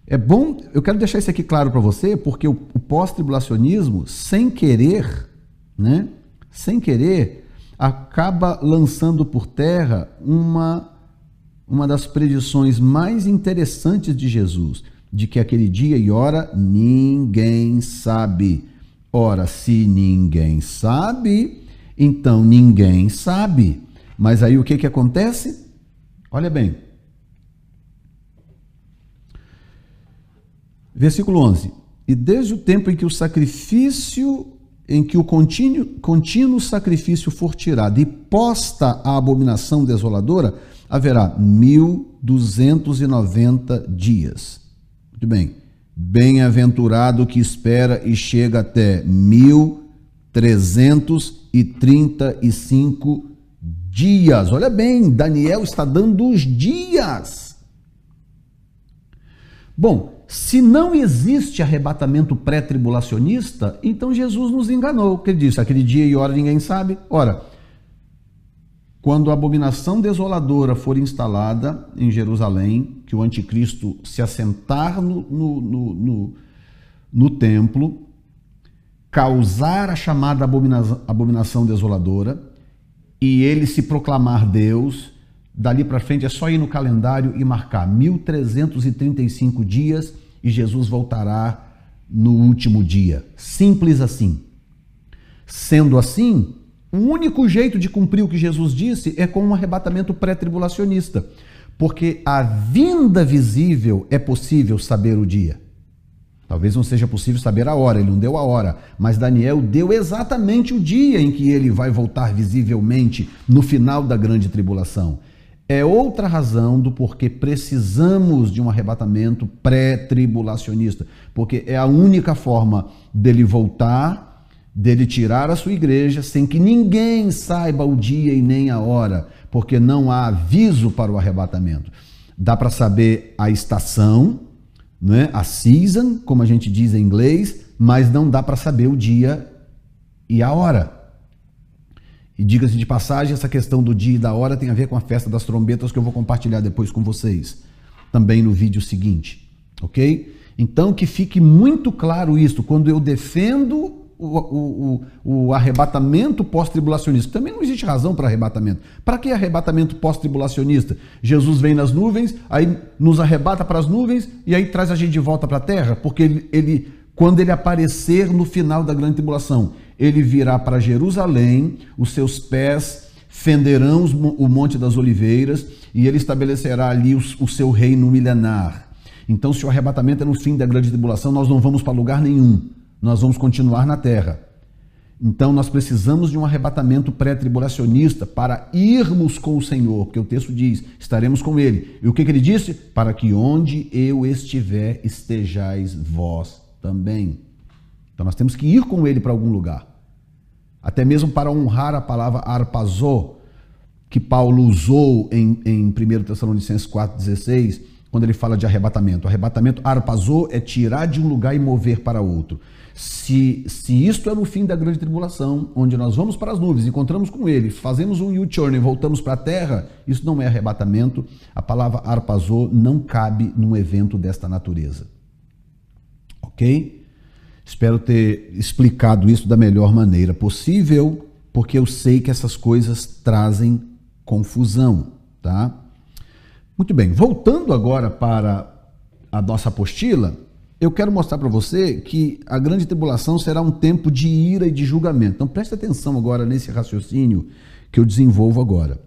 É bom, eu quero deixar isso aqui claro para você, porque o pós-tribulacionismo, sem querer, né? Sem querer, acaba lançando por terra uma das predições mais interessantes de Jesus, de que aquele dia e hora ninguém sabe. Ora, se ninguém sabe, então ninguém sabe. Mas aí o que acontece? Olha bem. Versículo 11. E desde o tempo em que o contínuo sacrifício for tirado e posta a abominação desoladora, haverá 1290 dias. Muito bem. Bem-aventurado que espera e chega até 1335 dias. Olha bem, Daniel está dando os dias. Bom, se não existe arrebatamento pré-tribulacionista, então Jesus nos enganou, porque ele disse: aquele dia e hora ninguém sabe. Ora, quando a abominação desoladora for instalada em Jerusalém, que o anticristo se assentar no templo, causar a chamada abominação desoladora, e ele se proclamar Deus, dali para frente é só ir no calendário e marcar 1335 dias e Jesus voltará no último dia. Simples assim. Sendo assim, o único jeito de cumprir o que Jesus disse é com um arrebatamento pré-tribulacionista, porque a vinda visível é possível saber o dia. Talvez não seja possível saber a hora, ele não deu a hora, mas Daniel deu exatamente o dia em que ele vai voltar visivelmente no final da grande tribulação. É outra razão do porquê precisamos de um arrebatamento pré-tribulacionista, porque é a única forma dele voltar, dele tirar a sua igreja sem que ninguém saiba o dia e nem a hora, porque não há aviso para o arrebatamento. Dá para saber a estação, né? A season, como a gente diz em inglês, mas não dá para saber o dia e a hora. E diga-se de passagem, essa questão do dia e da hora tem a ver com a festa das trombetas que eu vou compartilhar depois com vocês, também no vídeo seguinte, ok? Então que fique muito claro isso, quando eu defendo o arrebatamento pós-tribulacionista. Também não existe razão para arrebatamento. Para que arrebatamento pós-tribulacionista? Jesus vem nas nuvens, aí nos arrebata para as nuvens e aí traz a gente de volta para a terra, porque quando ele aparecer no final da grande tribulação, ele virá para Jerusalém, os seus pés fenderão o Monte das Oliveiras e ele estabelecerá ali o seu reino milenar. Então, se o arrebatamento é no fim da grande tribulação, nós não vamos para lugar nenhum. Nós vamos continuar na terra. Então, nós precisamos de um arrebatamento pré-tribulacionista para irmos com o Senhor, porque o texto diz, estaremos com Ele. E o que ele disse? Para que onde eu estiver, estejais vós também. Então, nós temos que ir com Ele para algum lugar. Até mesmo para honrar a palavra arpazô, que Paulo usou em 1 Tessalonicenses 4,16, quando ele fala de arrebatamento. Arrebatamento, arpazô, é tirar de um lugar e mover para outro. Se isto é no fim da grande tribulação, onde nós vamos para as nuvens, encontramos com ele, fazemos um U-turn e voltamos para a terra, isso não é arrebatamento. A palavra arpazô não cabe num evento desta natureza. Ok? Espero ter explicado isso da melhor maneira possível, porque eu sei que essas coisas trazem confusão, tá? Muito bem, voltando agora para a nossa apostila, eu quero mostrar para você que a grande tribulação será um tempo de ira e de julgamento. Então preste atenção agora nesse raciocínio que eu desenvolvo agora.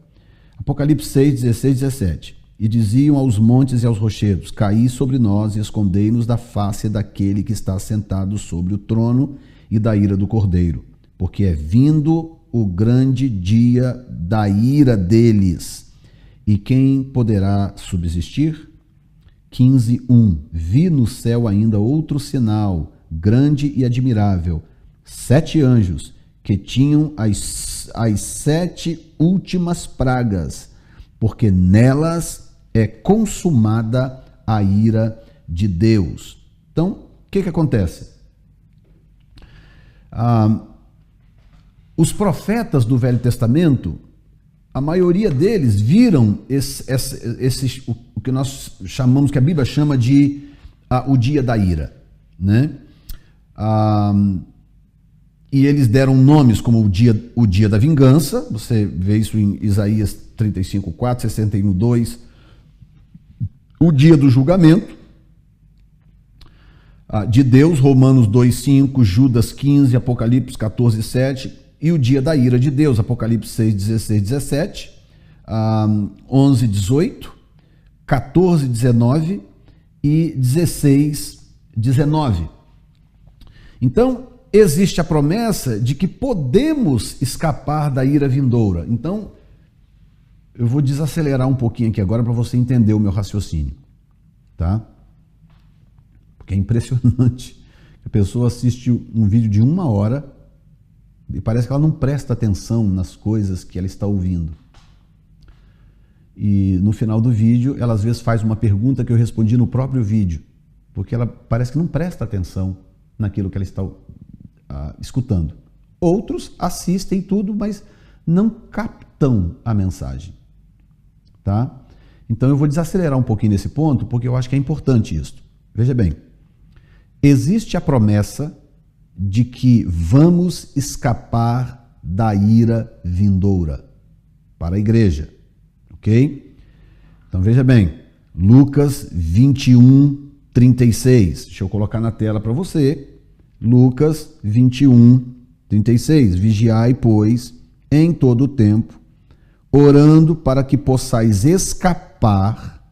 Apocalipse 6, 16, 17. E diziam aos montes e aos rochedos, caí sobre nós e escondei-nos da face daquele que está sentado sobre o trono e da ira do Cordeiro, porque é vindo o grande dia da ira deles. E quem poderá subsistir? 15:1. Vi no céu ainda outro sinal, grande e admirável, 7 anjos, que tinham as 7 últimas pragas, porque nelas é consumada a ira de Deus. Então, o que acontece? Os profetas do Velho Testamento, a maioria deles viram o que nós chamamos, que a Bíblia chama de o dia da ira, né? E eles deram nomes como o dia da vingança, você vê isso em Isaías 35:4, 61:2, o dia do julgamento de Deus, Romanos 2:5, Judas 15, Apocalipse 14:7, e o dia da ira de Deus, Apocalipse 6, 16, 17, 11, 18, 14, 19 e 16, 19. Então, existe a promessa de que podemos escapar da ira vindoura. Então, eu vou desacelerar um pouquinho aqui agora para você entender o meu raciocínio, tá? Porque é impressionante. A pessoa assiste um vídeo de 1 hora e parece que ela não presta atenção nas coisas que ela está ouvindo. E no final do vídeo, ela às vezes faz uma pergunta que eu respondi no próprio vídeo, porque ela parece que não presta atenção naquilo que ela está escutando. Outros assistem tudo, mas não captam a mensagem, tá? Então eu vou desacelerar um pouquinho nesse ponto, porque eu acho que é importante isso. Veja bem, existe a promessa de que vamos escapar da ira vindoura para a igreja, ok? Então veja bem, Lucas 21, 36, deixa eu colocar na tela para você, Lucas 21, 36, vigiai, pois, em todo o tempo, orando para que possais escapar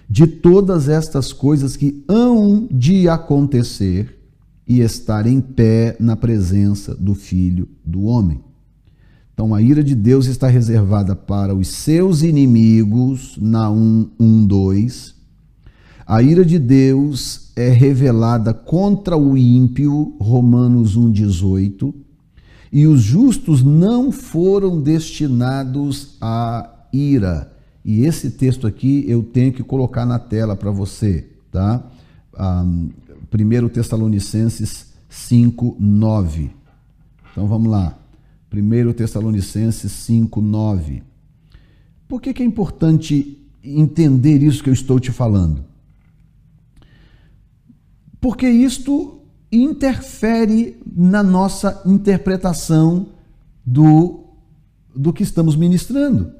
de todas estas coisas que hão de acontecer e estar em pé na presença do Filho do Homem. Então, a ira de Deus está reservada para os seus inimigos, Naum 1:2. A ira de Deus é revelada contra o ímpio, Romanos 1:18. E os justos não foram destinados à ira. E esse texto aqui eu tenho que colocar na tela para você, tá? 1 Tessalonicenses 5:9. Então vamos lá. 1 Tessalonicenses 5:9. Por que é importante entender isso que eu estou te falando? Porque isto interfere na nossa interpretação do que estamos ministrando.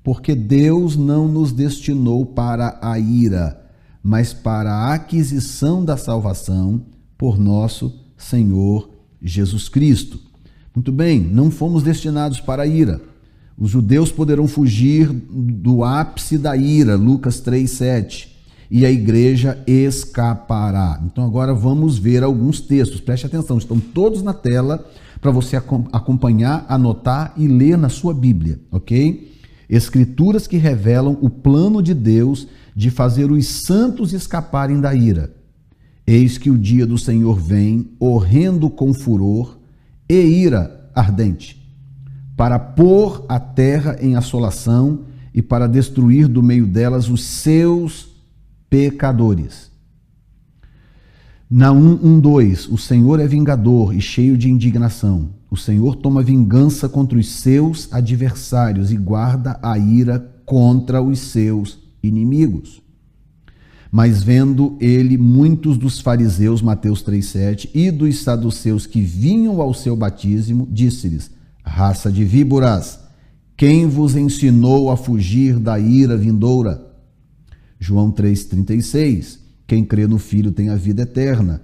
Porque Deus não nos destinou para a ira, mas para a aquisição da salvação por nosso Senhor Jesus Cristo. Muito bem, não fomos destinados para a ira. Os judeus poderão fugir do ápice da ira, Lucas 3:7, e a igreja escapará. Então agora vamos ver alguns textos. Preste atenção, estão todos na tela para você acompanhar, anotar e ler na sua Bíblia, ok? Escrituras que revelam o plano de Deus de fazer os santos escaparem da ira. Eis que o dia do Senhor vem, horrendo com furor e ira ardente, para pôr a terra em assolação e para destruir do meio delas os seus pecadores. Naum 1:2, o Senhor é vingador e cheio de indignação. O Senhor toma vingança contra os seus adversários e guarda a ira contra os seus inimigos. Mas vendo ele muitos dos fariseus, Mateus 3:7, e dos saduceus que vinham ao seu batismo, disse-lhes: raça de víboras, quem vos ensinou a fugir da ira vindoura? João 3:36, quem crê no Filho tem a vida eterna.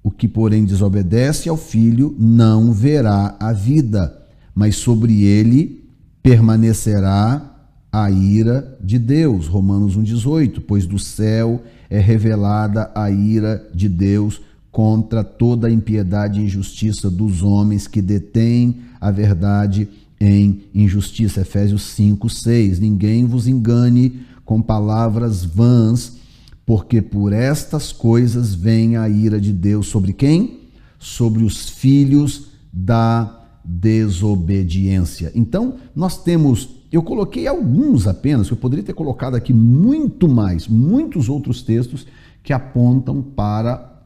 O que, porém, desobedece ao Filho não verá a vida, mas sobre ele permanecerá a ira de Deus. Romanos 1:18, pois do céu é revelada a ira de Deus contra toda a impiedade e injustiça dos homens que detêm a verdade em injustiça. Efésios 5:6, ninguém vos engane com palavras vãs, porque por estas coisas vem a ira de Deus sobre quem? Sobre os filhos da desobediência. Então, nós temos, eu coloquei alguns apenas, eu poderia ter colocado aqui muito mais, muitos outros textos que apontam para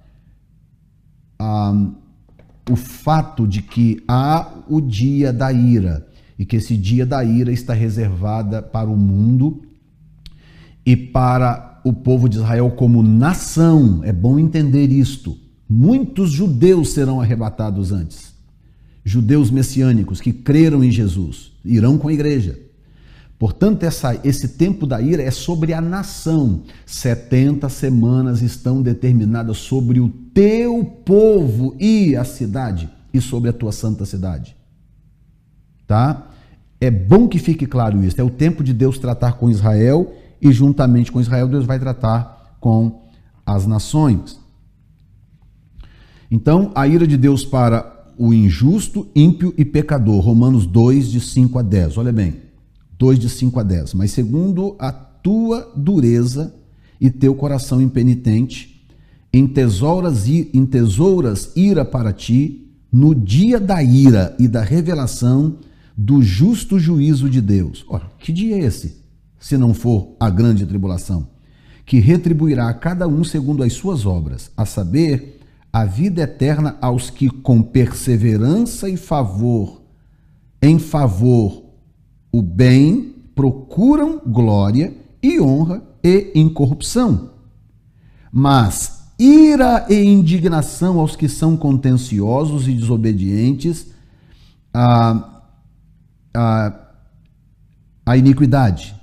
o fato de que há o dia da ira, e que esse dia da ira está reservada para o mundo e para o povo de Israel como nação. É bom entender isto. Muitos judeus serão arrebatados antes. Judeus messiânicos que creram em Jesus irão com a igreja. Portanto, esse tempo da ira é sobre a nação. 70 semanas estão determinadas sobre o teu povo e a cidade, e sobre a tua santa cidade. Tá? É bom que fique claro isso. É o tempo de Deus tratar com Israel, e juntamente com Israel, Deus vai tratar com as nações. Então, a ira de Deus para o injusto, ímpio e pecador. Romanos 2, de 5 a 10. Olha bem, 2, de 5 a 10. Mas segundo a tua dureza e teu coração impenitente, entesouras ira para ti no dia da ira e da revelação do justo juízo de Deus. Ora, que dia é esse? Se não for a grande tribulação, que retribuirá a cada um segundo as suas obras, a saber, a vida eterna aos que com perseverança e em favor o bem, procuram glória e honra e incorrupção. Mas ira e indignação aos que são contenciosos e desobedientes à iniquidade.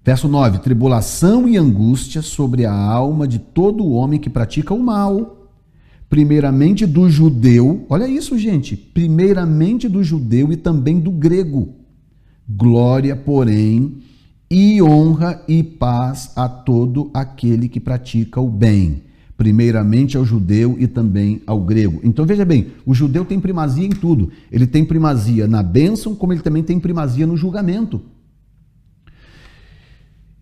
Verso 9, tribulação e angústia sobre a alma de todo homem que pratica o mal, primeiramente do judeu, olha isso, gente, primeiramente do judeu e também do grego. Glória, porém, e honra e paz a todo aquele que pratica o bem, primeiramente ao judeu e também ao grego. Então veja bem, o judeu tem primazia em tudo. Ele tem primazia na bênção, como ele também tem primazia no julgamento.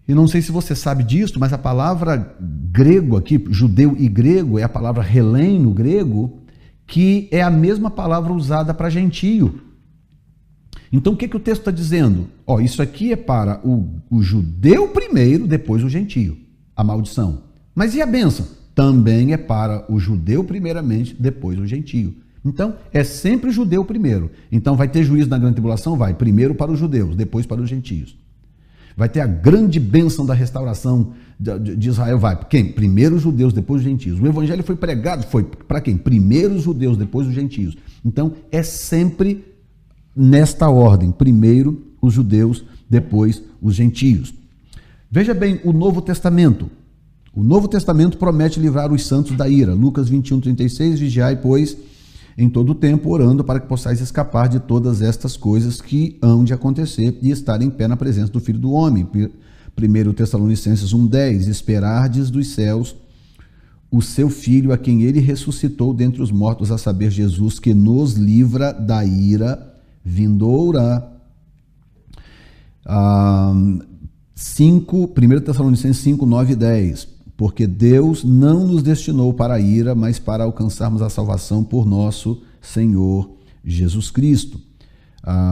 E não sei se você sabe disso, mas a palavra grego aqui, judeu e grego, é a palavra helém no grego, que é a mesma palavra usada para gentio. Então o que o texto está dizendo? Isso aqui é para o judeu primeiro, depois o gentio, a maldição. Mas e a bênção? Também é para o judeu primeiramente, depois o gentio. Então, é sempre judeu primeiro. Então, vai ter juízo na grande tribulação? Vai. Primeiro para os judeus, depois para os gentios. Vai ter a grande bênção da restauração de Israel? Vai. Quem? Primeiro os judeus, depois os gentios. O evangelho foi pregado, foi para quem? Primeiro os judeus, depois os gentios. Então, é sempre nesta ordem. Primeiro os judeus, depois os gentios. Veja bem, o Novo Testamento. O Novo Testamento promete livrar os santos da ira. Lucas 21:36, vigiai, pois, em todo o tempo, orando para que possais escapar de todas estas coisas que hão de acontecer e estar em pé na presença do Filho do Homem. 1 Tessalonicenses 1:10, esperardes dos céus o seu Filho, a quem ele ressuscitou dentre os mortos, a saber, Jesus, que nos livra da ira vindoura. 1 Tessalonicenses 5, 9 e 10, porque Deus não nos destinou para a ira, mas para alcançarmos a salvação por nosso Senhor Jesus Cristo.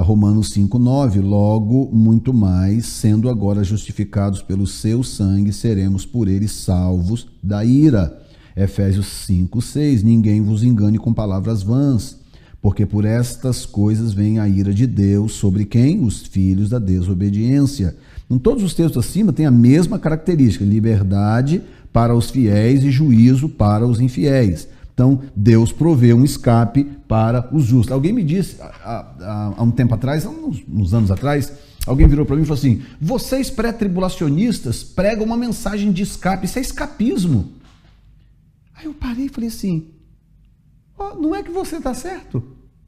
Romanos 5, 9, logo muito mais, sendo agora justificados pelo seu sangue, seremos por ele salvos da ira. Efésios 5, 6, ninguém vos engane com palavras vãs, porque por estas coisas vem a ira de Deus sobre quem? Os filhos da desobediência. Em todos os textos acima tem a mesma característica, liberdade para os fiéis e juízo para os infiéis. Então, Deus provê um escape para os justos. Alguém me disse, há um tempo atrás, uns anos atrás, alguém virou para mim e falou assim, vocês pré-tribulacionistas pregam uma mensagem de escape, isso é escapismo. Aí eu parei e falei assim, não é que você está certo?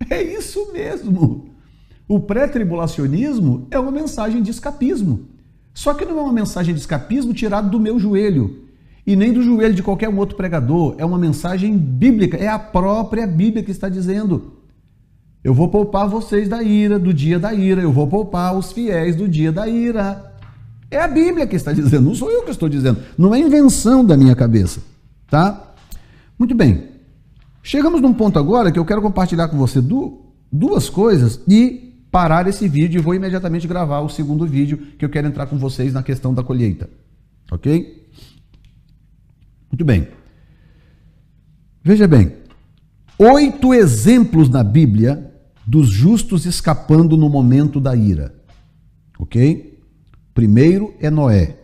É isso mesmo. O pré-tribulacionismo é uma mensagem de escapismo. Só que não é uma mensagem de escapismo tirada do meu joelho e nem do joelho de qualquer outro pregador. É uma mensagem bíblica, é a própria Bíblia que está dizendo. Eu vou poupar vocês da ira, do dia da ira, eu vou poupar os fiéis do dia da ira. É a Bíblia que está dizendo, não sou eu que estou dizendo, não é invenção da minha cabeça, tá? Muito bem, chegamos num ponto agora que eu quero compartilhar com você duas coisas e parar esse vídeo e vou imediatamente gravar o segundo vídeo que eu quero entrar com vocês na questão da colheita, ok? Muito bem. Veja bem, 8 exemplos na Bíblia dos justos escapando no momento da ira, ok? Primeiro é Noé.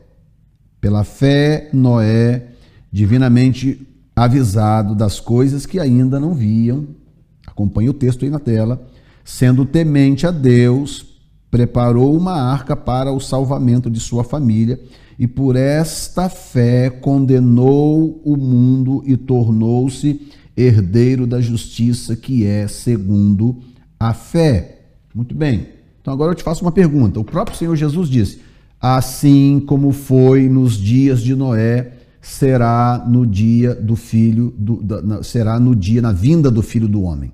Pela fé, Noé, divinamente avisado das coisas que ainda não viam, acompanhe o texto aí na tela, sendo temente a Deus, preparou uma arca para o salvamento de sua família e por esta fé condenou o mundo e tornou-se herdeiro da justiça que é segundo a fé. Muito bem, então agora eu te faço uma pergunta. O próprio Senhor Jesus disse, assim como foi nos dias de Noé, será no dia na vinda do Filho do Homem.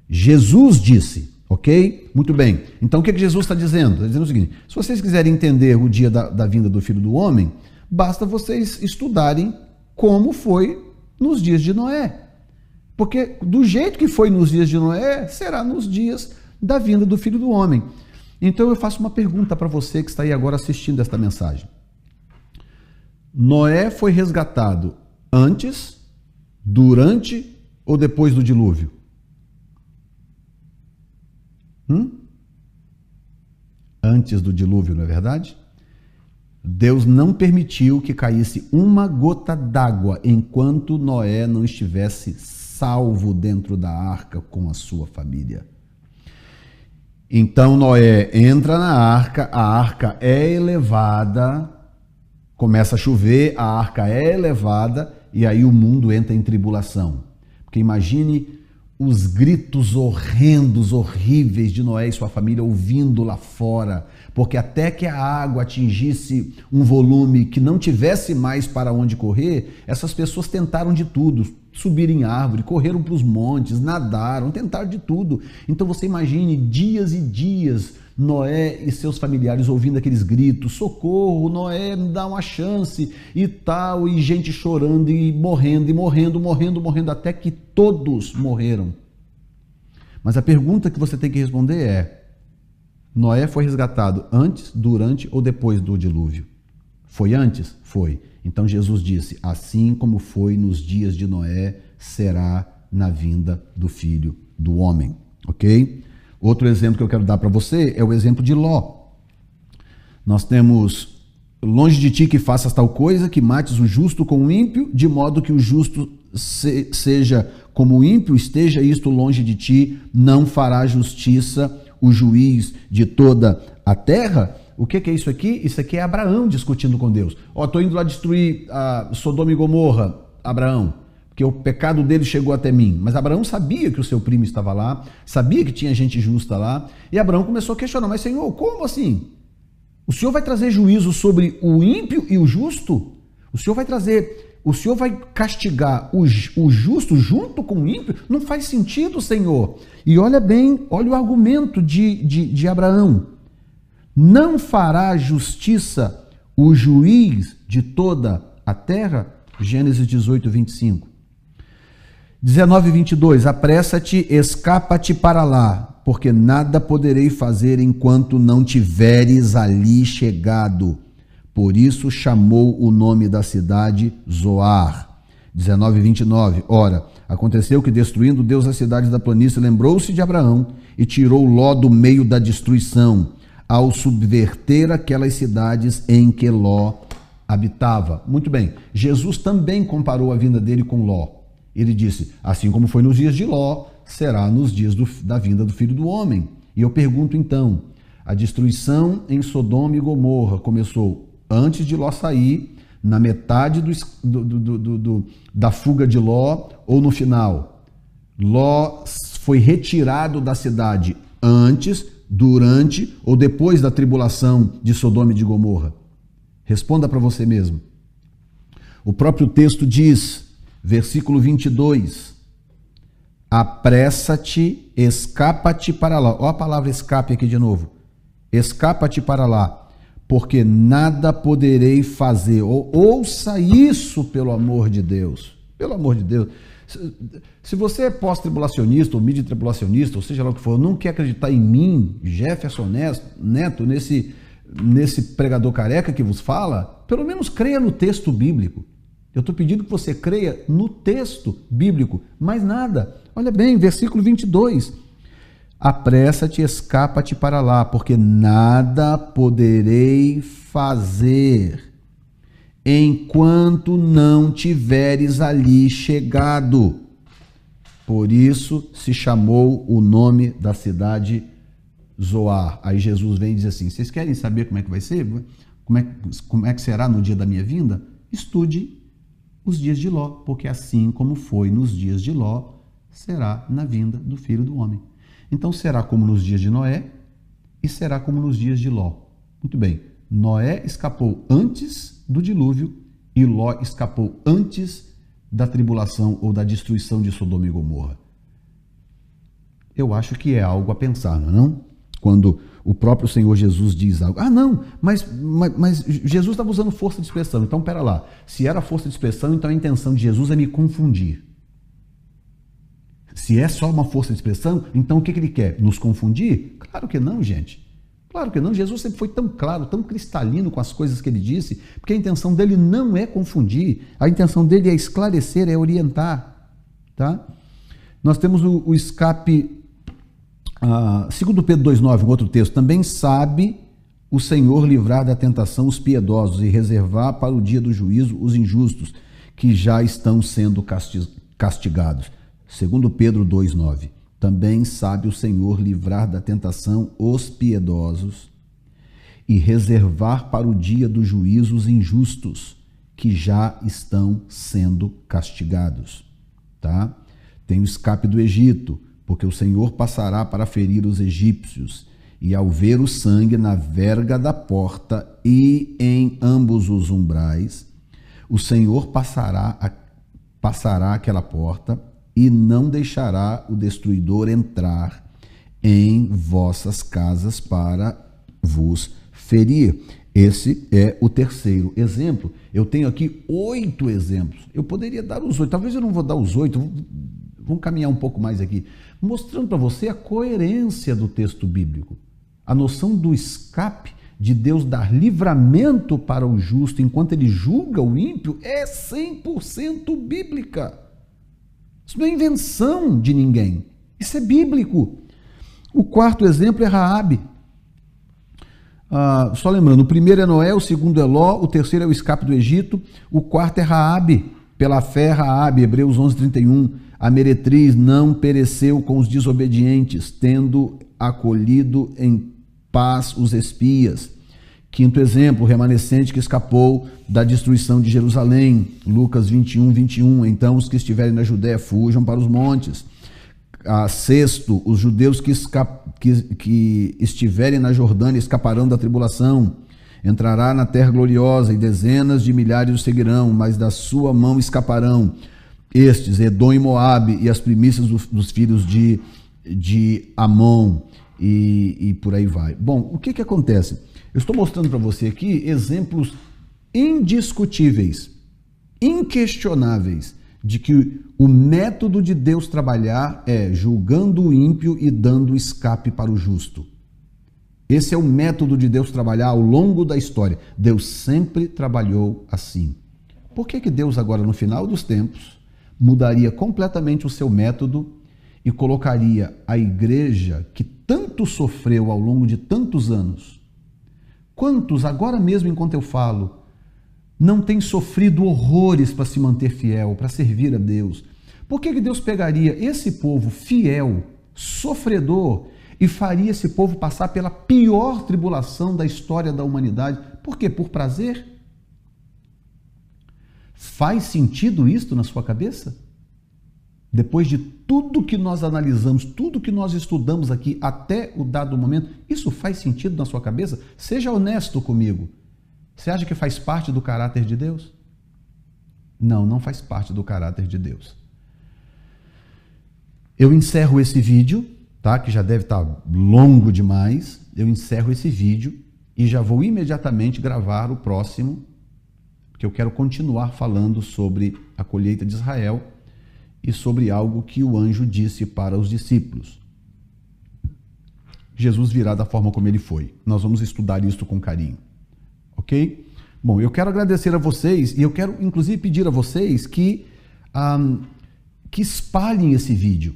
Jesus disse, ok? Muito bem. Então o que Jesus está dizendo? Está dizendo o seguinte, se vocês quiserem entender o dia da vinda do Filho do Homem, basta vocês estudarem como foi nos dias de Noé. Porque do jeito que foi nos dias de Noé, será nos dias da vinda do Filho do Homem. Então eu faço uma pergunta para você que está aí agora assistindo esta mensagem. Noé foi resgatado antes, durante ou depois do dilúvio? Antes do dilúvio, não é verdade? Deus não permitiu que caísse uma gota d'água enquanto Noé não estivesse salvo dentro da arca com a sua família. Então Noé entra na arca, a arca é elevada, começa a chover, a arca é elevada e aí o mundo entra em tribulação. Porque imagine os gritos horrendos, horríveis de Noé e sua família ouvindo lá fora, porque até que a água atingisse um volume que não tivesse mais para onde correr, essas pessoas tentaram de tudo, subir em árvore, correram para os montes, nadaram, tentaram de tudo. Então você imagine dias e dias Noé e seus familiares ouvindo aqueles gritos, socorro, Noé, me dá uma chance e tal, e gente chorando e morrendo, até que todos morreram. Mas a pergunta que você tem que responder é, Noé foi resgatado antes, durante ou depois do dilúvio? Foi antes? Foi. Então Jesus disse, assim como foi nos dias de Noé, será na vinda do Filho do Homem, ok? Outro exemplo que eu quero dar para você é o exemplo de Ló. Nós temos: longe de ti que faças tal coisa, que mates o justo com o ímpio, de modo que o justo seja como o ímpio, esteja isto longe de ti, não fará justiça o juiz de toda a terra. O que é isso aqui? Isso aqui é Abraão discutindo com Deus. Estou indo lá destruir a Sodoma e Gomorra, Abraão, porque o pecado dele chegou até mim. Mas Abraão sabia que o seu primo estava lá, sabia que tinha gente justa lá, e Abraão começou a questionar: mas Senhor, como assim? O Senhor vai trazer juízo sobre o ímpio e o justo? O Senhor vai castigar o justo junto com o ímpio? Não faz sentido, Senhor. E olha bem, olha o argumento de Abraão: não fará justiça o juiz de toda a terra? Gênesis 18, 25. 19, 22. Apressa-te, escapa-te para lá, porque nada poderei fazer enquanto não tiveres ali chegado. Por isso chamou o nome da cidade Zoar. 19, 29. Ora, aconteceu que, destruindo Deus as cidades da planície, lembrou-se de Abraão e tirou Ló do meio da destruição, ao subverter aquelas cidades em que Ló habitava. Muito bem, Jesus também comparou a vinda dele com Ló. Ele disse: assim como foi nos dias de Ló, será nos dias da vinda do Filho do Homem. E eu pergunto então, a destruição em Sodoma e Gomorra começou antes de Ló sair, na metade da fuga de Ló, ou no final? Ló foi retirado da cidade antes, durante ou depois da tribulação de Sodoma e de Gomorra? Responda para você mesmo. O próprio texto diz, versículo 22, apressa-te, escapa-te para lá. Olha a palavra escape aqui de novo. Escapa-te para lá, porque nada poderei fazer. Ouça isso, pelo amor de Deus. Pelo amor de Deus. Se você é pós-tribulacionista ou midi-tribulacionista, ou seja lá o que for, não quer acreditar em mim, Jefferson Neto, nesse pregador careca que vos fala, pelo menos creia no texto bíblico. Eu estou pedindo que você creia no texto bíblico, mais nada. Olha bem, versículo 22. Apressa-te, escapa-te para lá, porque nada poderei fazer enquanto não tiveres ali chegado. Por isso se chamou o nome da cidade Zoar. Aí Jesus vem e diz assim: vocês querem saber como é que vai ser? Como é que será no dia da minha vinda? Estude os dias de Ló, porque assim como foi nos dias de Ló, será na vinda do Filho do Homem. Então será como nos dias de Noé e será como nos dias de Ló. Muito bem, Noé escapou antes do dilúvio e Ló escapou antes da tribulação ou da destruição de Sodoma e Gomorra. Eu acho que é algo a pensar, não é não? Quando o próprio Senhor Jesus diz algo. Ah, não, mas Jesus estava usando força de expressão. Então, pera lá. Se era força de expressão, então a intenção de Jesus é me confundir. Se é só uma força de expressão, então o que ele quer? Nos confundir? Claro que não, gente. Claro que não. Jesus sempre foi tão claro, tão cristalino com as coisas que ele disse, porque a intenção dele não é confundir. A intenção dele é esclarecer, é orientar. Tá? Nós temos o escape... segundo Pedro 2,9, um outro texto, também sabe o Senhor livrar da tentação os piedosos e reservar para o dia do juízo os injustos, que já estão sendo castigados. Segundo Pedro 2,9, também sabe o Senhor livrar da tentação os piedosos e reservar para o dia do juízo os injustos, que já estão sendo castigados. Tá? Tem o escape do Egito, porque o Senhor passará para ferir os egípcios, e ao ver o sangue na verga da porta e em ambos os umbrais, o Senhor passará aquela porta e não deixará o destruidor entrar em vossas casas para vos ferir. Esse é o terceiro exemplo. Eu tenho aqui 8 exemplos. Eu poderia dar os 8, talvez eu não vou dar os 8, vamos caminhar um pouco mais aqui, mostrando para você a coerência do texto bíblico. A noção do escape, de Deus dar livramento para o justo enquanto ele julga o ímpio, é 100% bíblica. Isso não é invenção de ninguém. Isso é bíblico. O quarto exemplo é Raabe. Só lembrando, o primeiro é Noé, o segundo é Ló, o terceiro é o escape do Egito, o quarto é Raabe. Pela fé, Raabe, Hebreus 11:31, a meretriz não pereceu com os desobedientes, tendo acolhido em paz os espias. Quinto exemplo, o remanescente que escapou da destruição de Jerusalém, Lucas 21:21, então os que estiverem na Judéia fujam para os montes. Sexto, os judeus que estiverem na Jordânia escaparão da tribulação. Entrará na terra gloriosa e dezenas de milhares o seguirão, mas da sua mão escaparão. Estes, Edom e Moabe, e as primícias dos filhos de Amon, e por aí vai. Bom, o que acontece? Eu estou mostrando para você aqui exemplos indiscutíveis, inquestionáveis, de que o método de Deus trabalhar é julgando o ímpio e dando escape para o justo. Esse é o método de Deus trabalhar ao longo da história. Deus sempre trabalhou assim. Por que Deus agora, no final dos tempos, mudaria completamente o seu método e colocaria a igreja que tanto sofreu ao longo de tantos anos? Quantos, agora mesmo enquanto eu falo, não têm sofrido horrores para se manter fiel, para servir a Deus? Por que Deus pegaria esse povo fiel, sofredor, e faria esse povo passar pela pior tribulação da história da humanidade? Por quê? Por prazer? Faz sentido isto na sua cabeça? Depois de tudo que nós analisamos, tudo que nós estudamos aqui até o dado momento, isso faz sentido na sua cabeça? Seja honesto comigo. Você acha que faz parte do caráter de Deus? Não, não faz parte do caráter de Deus. Eu encerro esse vídeo, tá? Que já deve estar longo demais. Eu encerro esse vídeo e já vou imediatamente gravar o próximo, porque eu quero continuar falando sobre a colheita de Israel e sobre algo que o anjo disse para os discípulos. Jesus virá da forma como ele foi. Nós vamos estudar isso com carinho. Ok? Bom, eu quero agradecer a vocês e eu quero inclusive pedir a vocês que espalhem esse vídeo.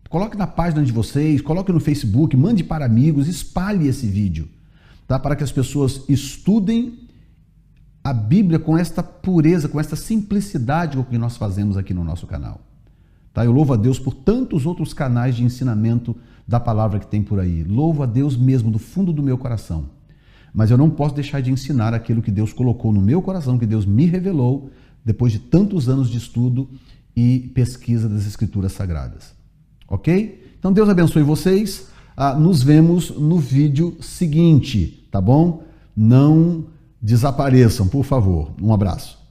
Coloque na página de vocês, coloque no Facebook, mande para amigos, espalhe esse vídeo, tá? Para que as pessoas estudem a Bíblia com esta pureza, com esta simplicidade com que nós fazemos aqui no nosso canal. Tá? Eu louvo a Deus por tantos outros canais de ensinamento da palavra que tem por aí. Louvo a Deus mesmo do fundo do meu coração. Mas eu não posso deixar de ensinar aquilo que Deus colocou no meu coração, que Deus me revelou depois de tantos anos de estudo e pesquisa das Escrituras Sagradas. Ok? Então Deus abençoe vocês. Nos vemos no vídeo seguinte, tá bom? Não desapareçam, por favor. Um abraço.